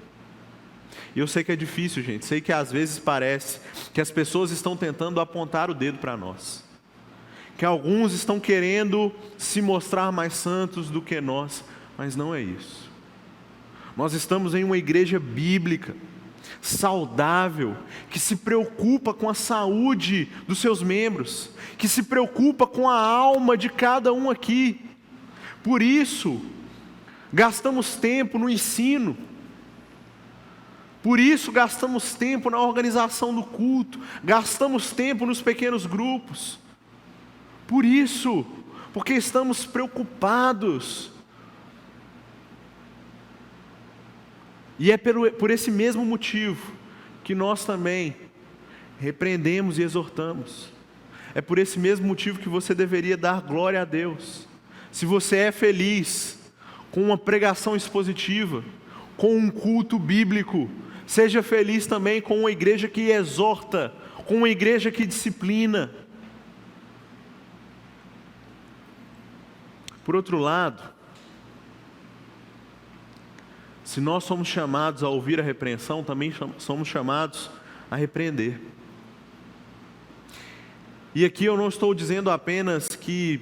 E eu sei que é difícil, gente. Sei que às vezes parece que as pessoas estão tentando apontar o dedo para nós, que alguns estão querendo se mostrar mais santos do que nós, mas não é isso. Nós estamos em uma igreja bíblica, saudável, que se preocupa com a saúde dos seus membros, que se preocupa com a alma de cada um aqui. Por isso, gastamos tempo no ensino, por isso gastamos tempo na organização do culto, gastamos tempo nos pequenos grupos. Por isso, porque estamos preocupados. E é por esse mesmo motivo que nós também repreendemos e exortamos. É por esse mesmo motivo que você deveria dar glória a Deus. Se você é feliz com uma pregação expositiva, com um culto bíblico, seja feliz também com uma igreja que exorta, com uma igreja que disciplina. Por outro lado, se nós somos chamados a ouvir a repreensão, também somos chamados a repreender. E aqui eu não estou dizendo apenas que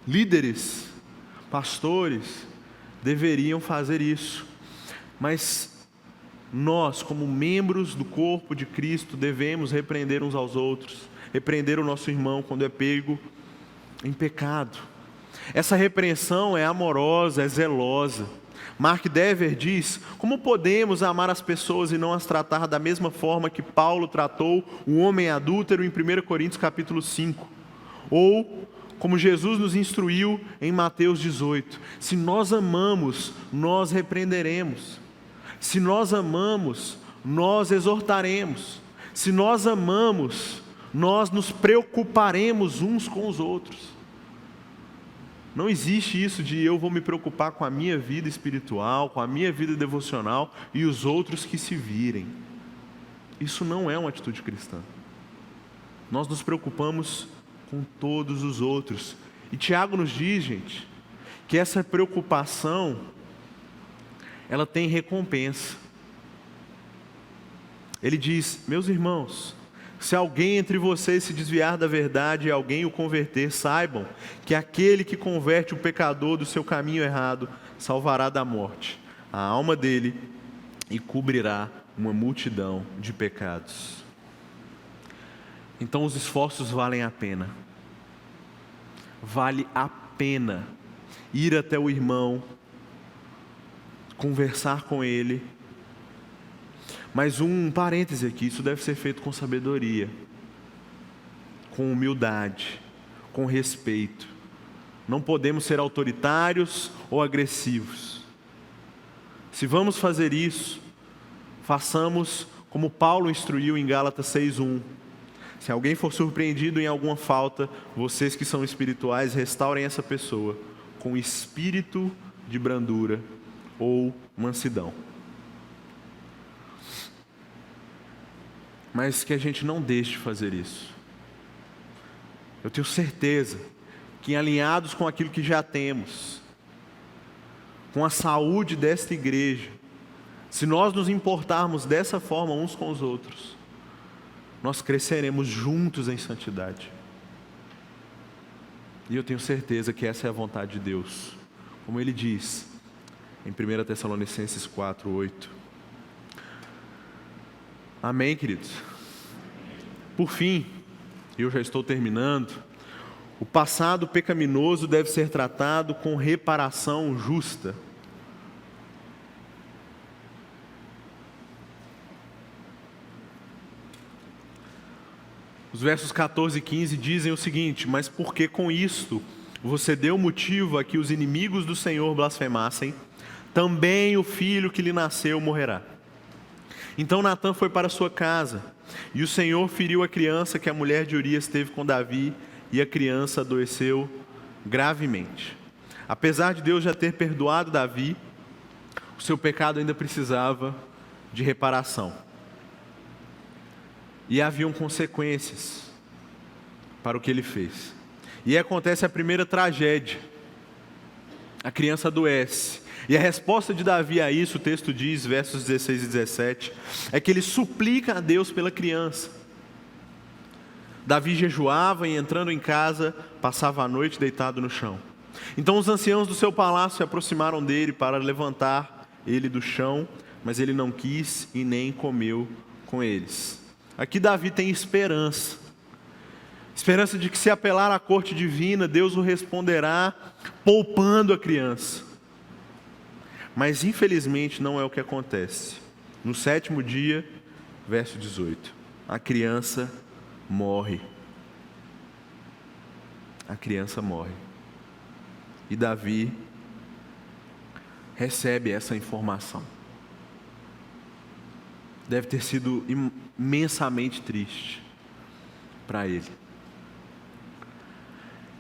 líderes, pastores, deveriam fazer isso, mas nós, como membros do corpo de Cristo, devemos repreender uns aos outros, repreender o nosso irmão quando é pego em pecado. Essa repreensão é amorosa, é zelosa. Mark Dever diz: como podemos amar as pessoas e não as tratar da mesma forma que Paulo tratou o homem adúltero em 1 Coríntios capítulo 5? Ou como Jesus nos instruiu em Mateus 18: se nós amamos, nós repreenderemos. Se nós amamos, nós exortaremos. Se nós amamos, nós nos preocuparemos uns com os outros. Não existe isso de eu vou me preocupar com a minha vida espiritual, com a minha vida devocional e os outros que se virem. Isso não é uma atitude cristã. nós nos preocupamos com todos os outros. E Tiago nos diz, gente, que essa preocupação, ela tem recompensa. Ele diz: meus irmãos, se alguém entre vocês se desviar da verdade e alguém o converter, saibam que aquele que converte o pecador do seu caminho errado salvará da morte a alma dele e cobrirá uma multidão de pecados. Então os esforços valem a pena. Vale a pena ir até o irmão, conversar com ele. Mas um parêntese aqui, isso deve ser feito com sabedoria, com humildade, com respeito. Não podemos ser autoritários ou agressivos. Se vamos fazer isso, façamos como Paulo instruiu em Gálatas 6:1. Se alguém for surpreendido em alguma falta, vocês que são espirituais, restaurem essa pessoa com espírito de brandura ou mansidão. Mas que a gente não deixe de fazer isso. Eu tenho certeza que, alinhados com aquilo que já temos, com a saúde desta igreja, se nós nos importarmos dessa forma uns com os outros, nós cresceremos juntos em santidade. E eu tenho certeza que essa é a vontade de Deus, como Ele diz em 1 Tessalonicenses 4:8. Amém, queridos? Por fim, eu já estou terminando, o passado pecaminoso deve ser tratado com reparação justa. Os versos 14 e 15 dizem o seguinte: mas porque com isto você deu motivo a que os inimigos do Senhor blasfemassem, também o filho que lhe nasceu morrerá. Então Natã foi para sua casa, e o Senhor feriu a criança que a mulher de Urias teve com Davi, e a criança adoeceu gravemente. Apesar de Deus já ter perdoado Davi, o seu pecado ainda precisava de reparação. E haviam consequências para o que ele fez. E aí acontece a primeira tragédia. A criança adoece. E a resposta de Davi a isso, o texto diz, versos 16 e 17, é que ele suplica a Deus pela criança. Davi jejuava e, entrando em casa, passava a noite deitado no chão. Então os anciãos do seu palácio se aproximaram dele para levantar ele do chão, mas ele não quis e nem comeu com eles. Aqui Davi tem esperança. Esperança de que, se apelar à corte divina, Deus o responderá poupando a criança. Mas infelizmente não é o que acontece. No 7º dia, verso 18, a criança morre. A criança morre. E Davi recebe essa informação. Deve ter sido imensamente triste para ele.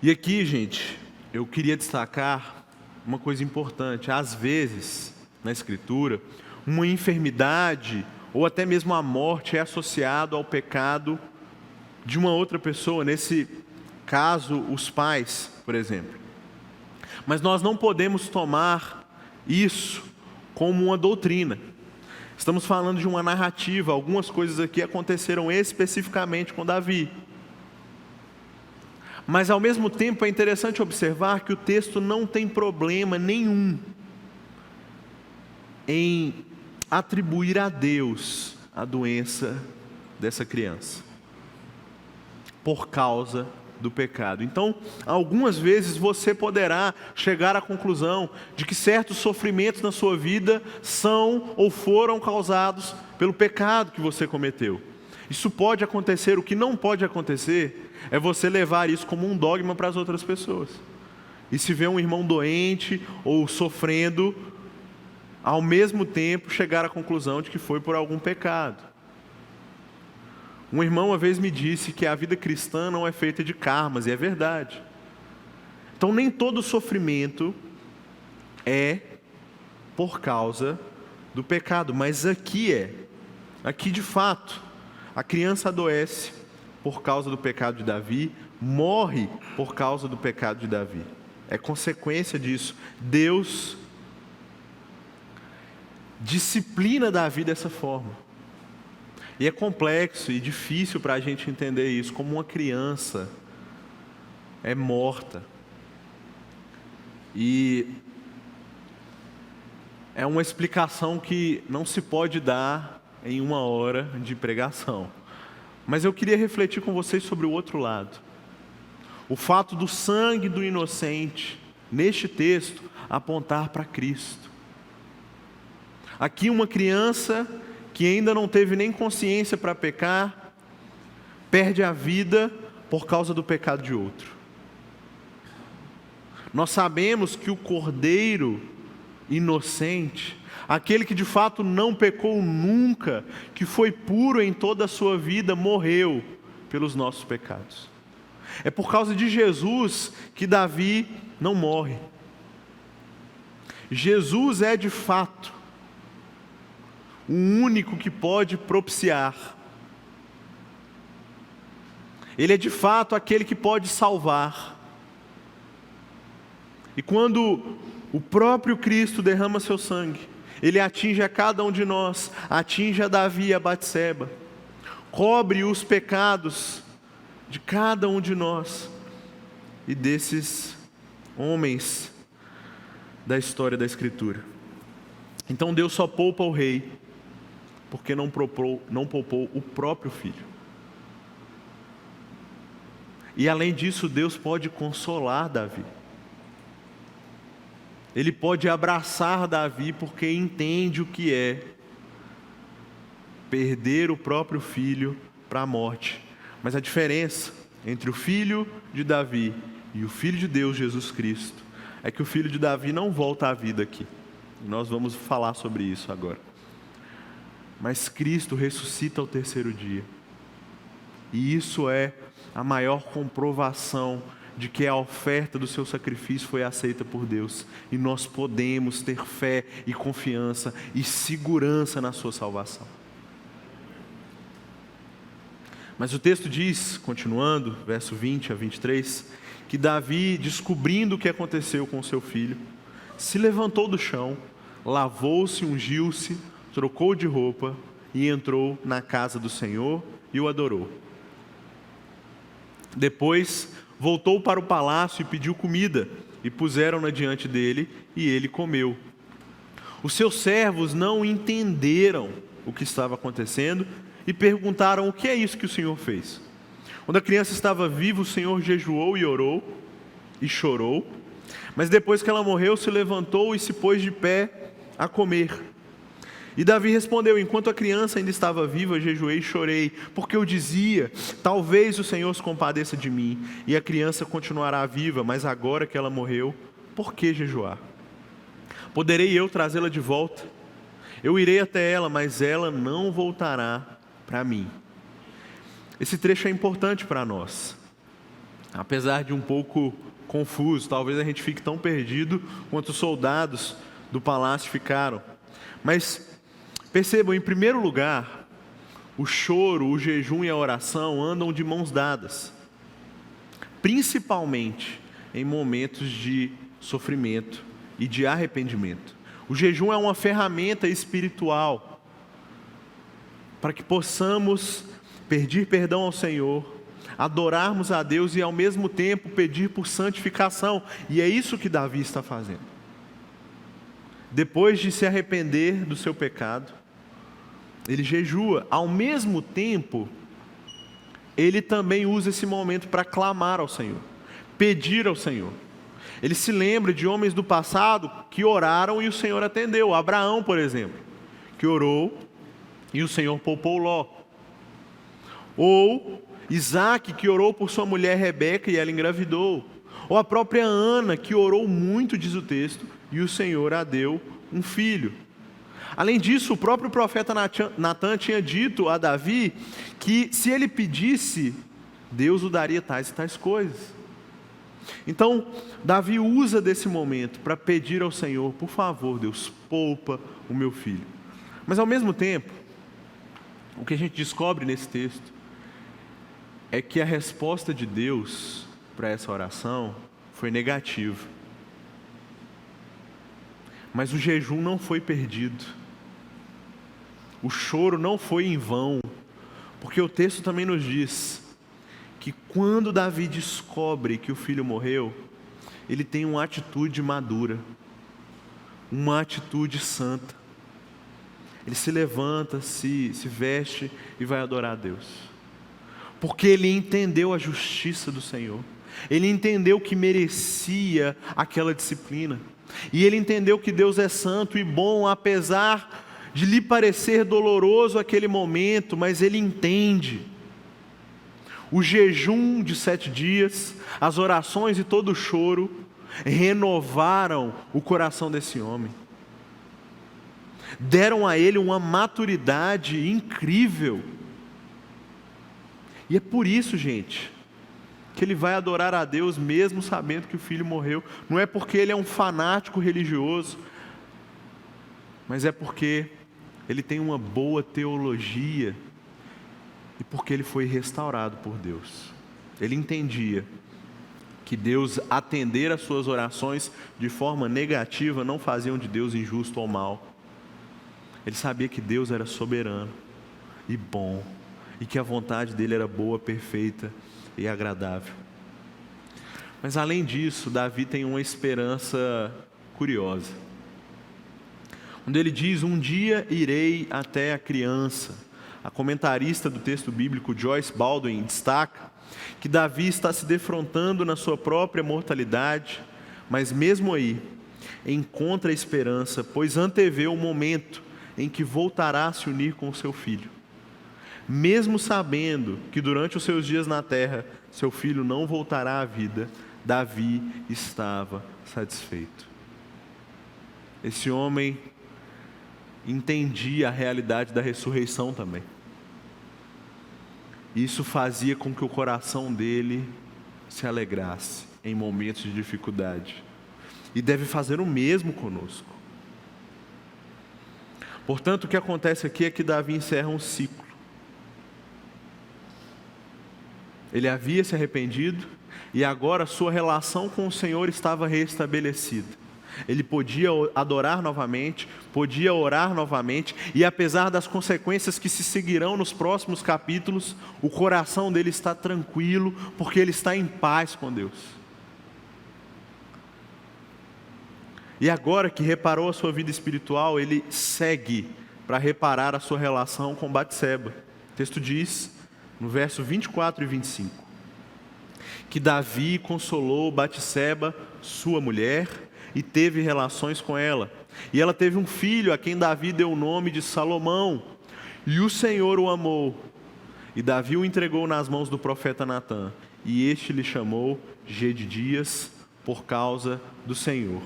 E aqui, gente, eu queria destacar uma coisa importante. Às vezes, na Escritura, uma enfermidade ou até mesmo a morte é associado ao pecado de uma outra pessoa, nesse caso, os pais, por exemplo. Mas nós não podemos tomar isso como uma doutrina. Estamos falando de uma narrativa. Algumas coisas aqui aconteceram especificamente com Davi. Mas ao mesmo tempo é interessante observar que o texto não tem problema nenhum em atribuir a Deus a doença dessa criança, por causa do pecado. Então, algumas vezes você poderá chegar à conclusão de que certos sofrimentos na sua vida são ou foram causados pelo pecado que você cometeu. Isso pode acontecer. O que não pode acontecer é você levar isso como um dogma para as outras pessoas. E se vê um irmão doente ou sofrendo, ao mesmo tempo chegar à conclusão de que foi por algum pecado. Um irmão uma vez me disse que a vida cristã não é feita de karmas, e é verdade. Então nem todo sofrimento é por causa do pecado, mas aqui é. Aqui de fato, a criança adoece por causa do pecado de Davi, morre por causa do pecado de Davi. É consequência disso. Deus disciplina Davi dessa forma. E é complexo e difícil para a gente entender isso, como uma criança é morta. E é uma explicação que não se pode dar em 1 hora de pregação. Mas eu queria refletir com vocês sobre o outro lado. O fato do sangue do inocente, neste texto, apontar para Cristo. Aqui uma criança que ainda não teve nem consciência para pecar, perde a vida por causa do pecado de outro. Nós sabemos que o Cordeiro inocente, aquele que de fato não pecou nunca, que foi puro em toda a sua vida, morreu pelos nossos pecados. É por causa de Jesus que Davi não morre. Jesus é de fato o único que pode propiciar. Ele é de fato aquele que pode salvar. E quando o próprio Cristo derrama seu sangue, Ele atinge a cada um de nós, atinge a Davi e a Batseba, cobre os pecados de cada um de nós e desses homens da história da Escritura. Então Deus só poupa o rei, porque não poupou o próprio filho. E além disso, Deus pode consolar Davi. Ele pode abraçar Davi porque entende o que é perder o próprio filho para a morte. Mas a diferença entre o filho de Davi e o filho de Deus, Jesus Cristo, é que o filho de Davi não volta à vida aqui. Nós vamos falar sobre isso agora. Mas Cristo ressuscita ao terceiro dia. E isso é a maior comprovação de que a oferta do seu sacrifício foi aceita por Deus. E nós podemos ter fé e confiança e segurança na sua salvação. Mas o texto diz, continuando, verso 20 a 23, que Davi, descobrindo o que aconteceu com seu filho, se levantou do chão, lavou-se, ungiu-se, trocou de roupa e entrou na casa do Senhor e o adorou. Depois voltou para o palácio e pediu comida, e puseram-na diante dele, e ele comeu. Os seus servos não entenderam o que estava acontecendo e perguntaram: o que é isso que o Senhor fez? Quando a criança estava viva, o Senhor jejuou e orou e chorou, mas depois que ela morreu, se levantou e se pôs de pé a comer. E Davi respondeu: enquanto a criança ainda estava viva, jejuei e chorei, porque eu dizia: talvez o Senhor se compadeça de mim, e a criança continuará viva, mas agora que ela morreu, por que jejuar? Poderei eu trazê-la de volta? Eu irei até ela, mas ela não voltará para mim. Esse trecho é importante para nós, apesar de um pouco confuso. Talvez a gente fique tão perdido quanto os soldados do palácio ficaram. Mas percebam, em primeiro lugar, o choro, o jejum e a oração andam de mãos dadas, principalmente em momentos de sofrimento e de arrependimento. O jejum é uma ferramenta espiritual para que possamos pedir perdão ao Senhor, adorarmos a Deus e ao mesmo tempo pedir por santificação. E é isso que Davi está fazendo. Depois de se arrepender do seu pecado, ele jejua. Ao mesmo tempo, ele também usa esse momento para clamar ao Senhor, pedir ao Senhor. Ele se lembra de homens do passado que oraram e o Senhor atendeu. Abraão, por exemplo, que orou e o Senhor poupou Ló. Ou Isaac, que orou por sua mulher Rebeca e ela engravidou. Ou a própria Ana, que orou muito, diz o texto, e o Senhor a deu um filho. Além disso, o próprio profeta Natã tinha dito a Davi que se ele pedisse, Deus o daria tais e tais coisas. Então, Davi usa desse momento para pedir ao Senhor: por favor, Deus, poupa o meu filho. Mas ao mesmo tempo, o que a gente descobre nesse texto é que a resposta de Deus para essa oração foi negativa. Mas o jejum não foi perdido. O choro não foi em vão, porque o texto também nos diz que quando Davi descobre que o filho morreu, ele tem uma atitude madura, uma atitude santa. Ele se levanta, se veste e vai adorar a Deus, porque ele entendeu a justiça do Senhor, ele entendeu que merecia aquela disciplina, e ele entendeu que Deus é santo e bom, apesar de lhe parecer doloroso aquele momento, mas ele entende. O jejum de 7 dias, as orações e todo o choro renovaram o coração desse homem, deram a ele uma maturidade incrível. E é por isso, gente, que ele vai adorar a Deus mesmo sabendo que o filho morreu. Não é porque ele é um fanático religioso, mas é porque ele tem uma boa teologia e porque ele foi restaurado por Deus. Ele entendia que Deus atender às suas orações de forma negativa não faziam de Deus injusto ou mau. Ele sabia que Deus era soberano e bom, e que a vontade dele era boa, perfeita e agradável. Mas além disso, Davi tem uma esperança curiosa, onde ele diz: um dia irei até a criança. A comentarista do texto bíblico Joyce Baldwin destaca que Davi está se defrontando na sua própria mortalidade, mas mesmo aí encontra esperança, pois antevê o momento em que voltará a se unir com o seu filho. Mesmo sabendo que durante os seus dias na terra, seu filho não voltará à vida, Davi estava satisfeito. Esse homem entendia a realidade da ressurreição também. Isso fazia com que o coração dele se alegrasse em momentos de dificuldade. E deve fazer o mesmo conosco. Portanto, o que acontece aqui é que Davi encerra um ciclo. Ele havia se arrependido e agora sua relação com o Senhor estava restabelecida. Ele podia adorar novamente, podia orar novamente, e apesar das consequências que se seguirão nos próximos capítulos, o coração dele está tranquilo, porque ele está em paz com Deus. E agora que reparou a sua vida espiritual, ele segue para reparar a sua relação com Batseba. O texto diz, no verso 24 e 25, que Davi consolou Batseba, sua mulher, e teve relações com ela. E ela teve um filho, a quem Davi deu o nome de Salomão. E o Senhor o amou. E Davi o entregou nas mãos do profeta Natã. E este lhe chamou Gedidias, por causa do Senhor.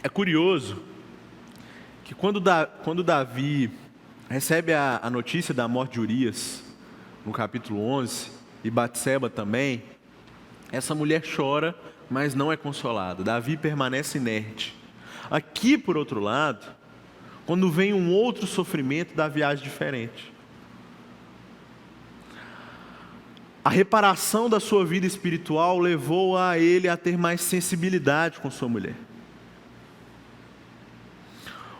É curioso que quando Davi recebe a notícia da morte de Urias, no capítulo 11, e Batseba também, essa mulher chora, mas não é consolada. Davi permanece inerte. Aqui, por outro lado, quando vem um outro sofrimento, Davi age diferente. A reparação da sua vida espiritual levou a ele a ter mais sensibilidade com sua mulher.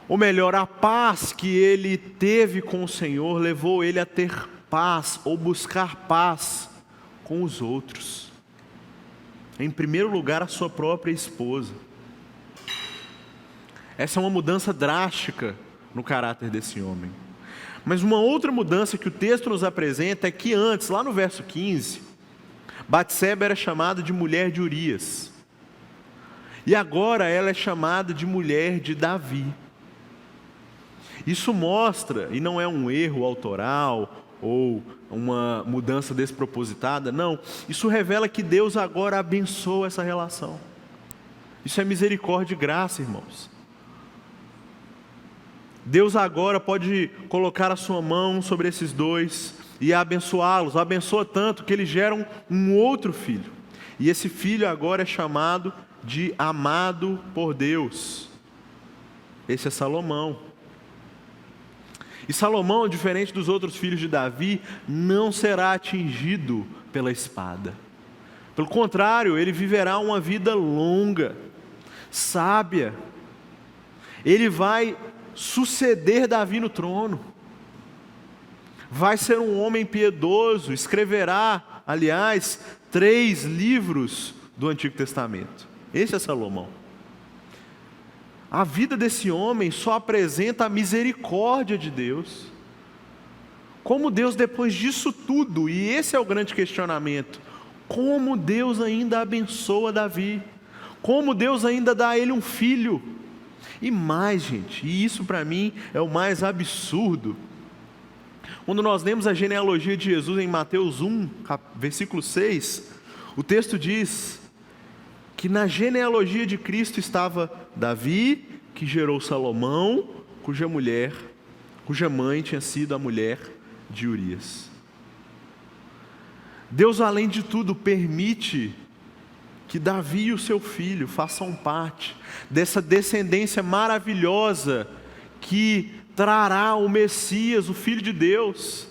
Ou melhor, a paz que ele teve com o Senhor levou ele a ter paz, ou buscar paz com os outros. Em primeiro lugar, a sua própria esposa. Essa é uma mudança drástica no caráter desse homem. Mas uma outra mudança que o texto nos apresenta é que antes, lá no verso 15, Batseba era chamada de mulher de Urias. E agora ela é chamada de mulher de Davi. Isso mostra, e não é um erro autoral ou uma mudança despropositada, não. Isso revela que Deus agora abençoa essa relação. Isso é misericórdia e graça, irmãos. Deus agora pode colocar a sua mão sobre esses dois e abençoá-los. Abençoa tanto que eles geram um outro filho. E esse filho agora é chamado de amado por Deus. Esse é Salomão. E Salomão, diferente dos outros filhos de Davi, não será atingido pela espada. Pelo contrário, ele viverá uma vida longa, sábia. Ele vai suceder Davi no trono. Vai ser um homem piedoso, escreverá, aliás, 3 livros do Antigo Testamento. Esse é Salomão. A vida desse homem só apresenta a misericórdia de Deus. Como Deus, depois disso tudo, e esse é o grande questionamento, como Deus ainda abençoa Davi, como Deus ainda dá a ele um filho. E mais, gente, e isso para mim é o mais absurdo. Quando nós lemos a genealogia de Jesus em Mateus 1, versículo 6, o texto diz que na genealogia de Cristo estava Davi, que gerou Salomão, cuja mãe tinha sido a mulher de Urias. Deus, além de tudo, permite que Davi e o seu filho façam parte dessa descendência maravilhosa que trará o Messias, o Filho de Deus.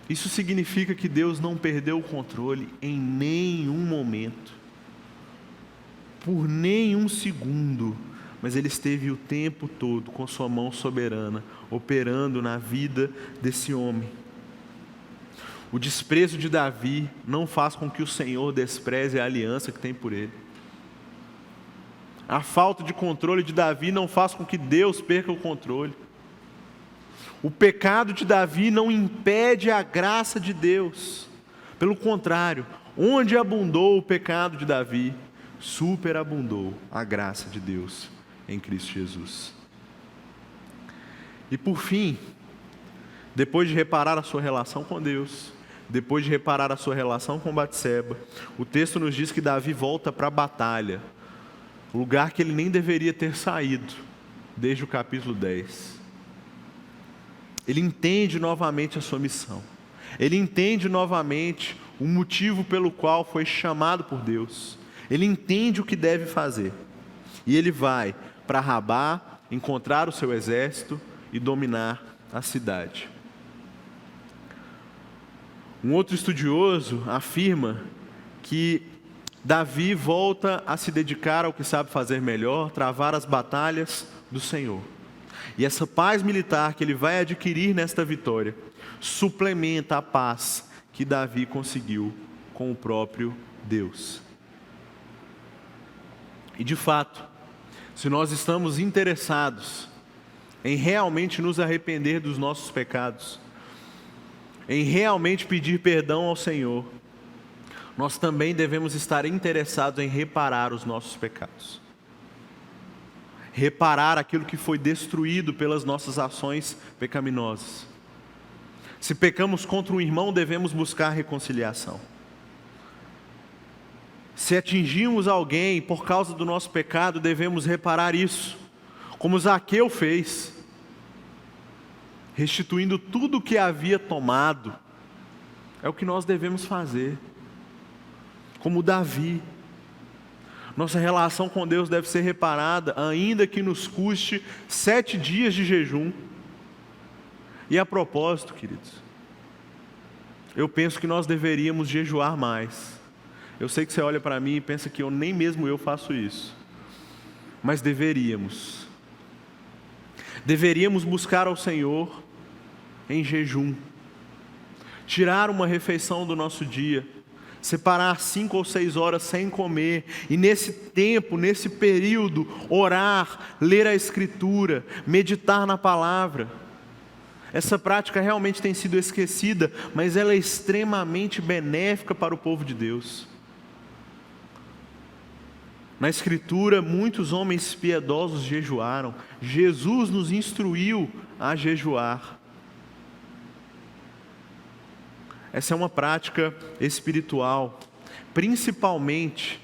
Isso significa que Deus não perdeu o controle em nenhum momento, por nenhum segundo, mas Ele esteve o tempo todo com sua mão soberana, operando na vida desse homem. O desprezo de Davi não faz com que o Senhor despreze a aliança que tem por ele. A falta de controle de Davi não faz com que Deus perca o controle. O pecado de Davi não impede a graça de Deus. Pelo contrário, onde abundou o pecado de Davi, superabundou a graça de Deus em Cristo Jesus. E por fim, depois de reparar a sua relação com Deus, depois de reparar a sua relação com Batseba, o texto nos diz que Davi volta para a batalha, lugar que ele nem deveria ter saído, desde o capítulo 10. Ele entende novamente a sua missão, ele entende novamente o motivo pelo qual foi chamado por Deus, ele entende o que deve fazer, e ele vai para Rabá, encontrar o seu exército e dominar a cidade. Um outro estudioso afirma que Davi volta a se dedicar ao que sabe fazer melhor, travar as batalhas do Senhor. E essa paz militar que ele vai adquirir nesta vitória, suplementa a paz que Davi conseguiu com o próprio Deus. E de fato, se nós estamos interessados em realmente nos arrepender dos nossos pecados, em realmente pedir perdão ao Senhor, nós também devemos estar interessados em reparar os nossos pecados. Reparar aquilo que foi destruído pelas nossas ações pecaminosas. Se pecamos contra um irmão, devemos buscar reconciliação. Se atingimos alguém por causa do nosso pecado, devemos reparar isso, como Zaqueu fez, restituindo tudo o que havia tomado. É o que nós devemos fazer, como Davi. Nossa relação com Deus deve ser reparada, ainda que nos custe 7 dias de jejum. E a propósito, queridos, eu penso que nós deveríamos jejuar mais. Eu sei que você olha para mim e pensa que nem mesmo eu faço isso, mas deveríamos buscar ao Senhor em jejum, tirar uma refeição do nosso dia, separar 5 ou 6 horas sem comer, e nesse tempo, nesse período, orar, ler a Escritura, meditar na palavra. Essa prática realmente tem sido esquecida, mas ela é extremamente benéfica para o povo de Deus. Na Escritura, muitos homens piedosos jejuaram. Jesus nos instruiu a jejuar. Essa é uma prática espiritual, principalmente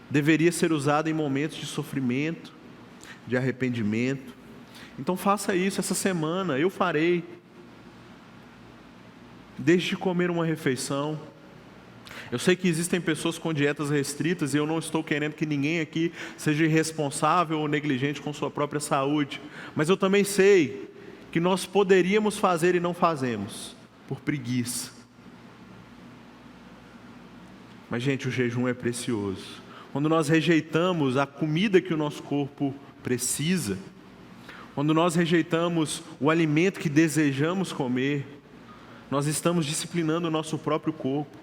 deveria ser usada em momentos de sofrimento, de arrependimento. Então faça isso essa semana, eu farei. Deixe de comer uma refeição, Eu sei que existem pessoas com dietas restritas e eu não estou querendo que ninguém aqui seja irresponsável ou negligente com sua própria saúde. Mas eu também sei que nós poderíamos fazer e não fazemos, por preguiça. Mas, gente, o jejum é precioso. Quando nós rejeitamos a comida que o nosso corpo precisa, quando nós rejeitamos o alimento que desejamos comer, nós estamos disciplinando o nosso próprio corpo.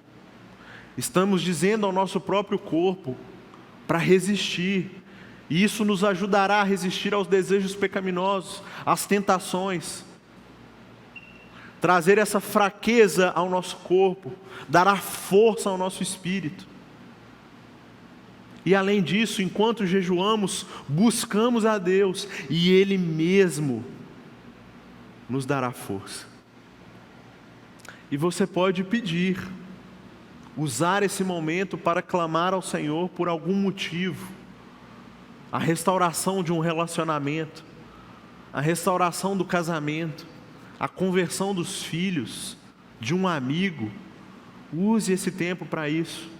Estamos dizendo ao nosso próprio corpo para resistir. E isso nos ajudará a resistir aos desejos pecaminosos, às tentações. Trazer essa fraqueza ao nosso corpo, dará força ao nosso espírito. E além disso, enquanto jejuamos, buscamos a Deus e Ele mesmo nos dará força. E você pode pedir, usar esse momento para clamar ao Senhor por algum motivo. A restauração de um relacionamento, a restauração do casamento, a conversão dos filhos, de um amigo. Use esse tempo para isso.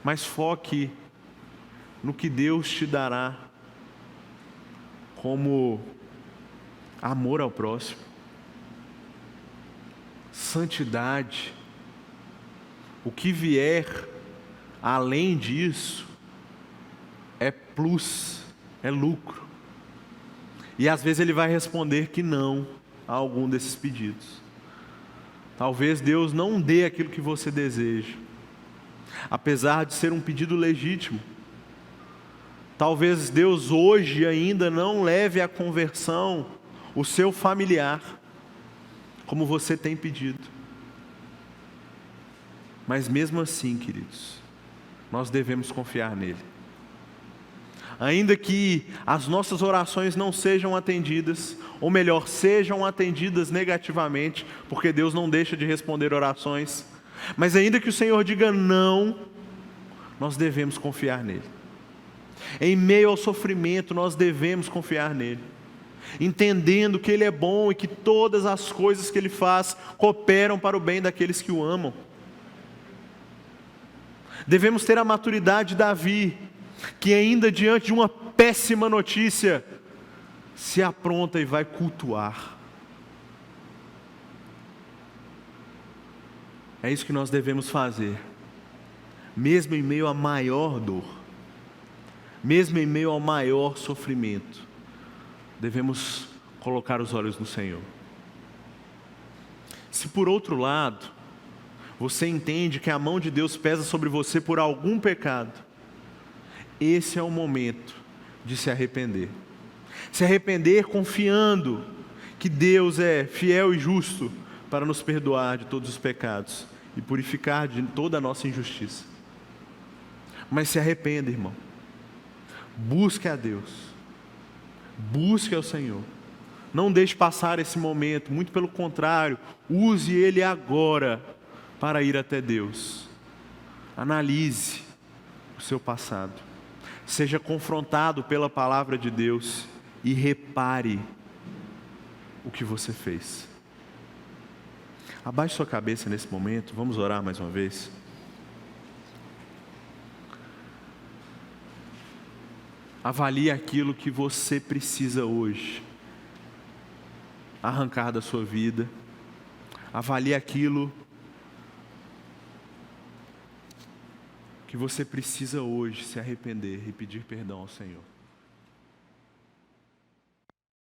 Mas foque no que Deus te dará como amor ao próximo, santidade. O que vier além disso é plus, é lucro. E às vezes Ele vai responder que não a algum desses pedidos. Talvez Deus não dê aquilo que você deseja, apesar de ser um pedido legítimo. Talvez Deus hoje ainda não leve à conversão o seu familiar, como você tem pedido. Mas mesmo assim, queridos, nós devemos confiar nele. Ainda que as nossas orações não sejam atendidas, ou melhor, sejam atendidas negativamente, porque Deus não deixa de responder orações, mas ainda que o Senhor diga não, nós devemos confiar nele. Em meio ao sofrimento, nós devemos confiar nele, entendendo que Ele é bom e que todas as coisas que Ele faz cooperam para o bem daqueles que o amam. Devemos ter a maturidade de Davi, que ainda diante de uma péssima notícia, se apronta e vai cultuar. É isso que nós devemos fazer, mesmo em meio à maior dor, mesmo em meio ao maior sofrimento, devemos colocar os olhos no Senhor. Se por outro lado, você entende que a mão de Deus pesa sobre você por algum pecado, esse é o momento de se arrepender. Se arrepender confiando que Deus é fiel e justo para nos perdoar de todos os pecados e purificar de toda a nossa injustiça. Mas se arrependa, irmão. Busque a Deus. Busque ao Senhor. Não deixe passar esse momento, muito pelo contrário, use ele agora para ir até Deus. Analise o seu passado. Seja confrontado pela palavra de Deus e repare o que você fez. Abaixe sua cabeça nesse momento, vamos orar mais uma vez. Avalie aquilo que você precisa hoje arrancar da sua vida. Avalie aquilo que você precisa hoje se arrepender e pedir perdão ao Senhor.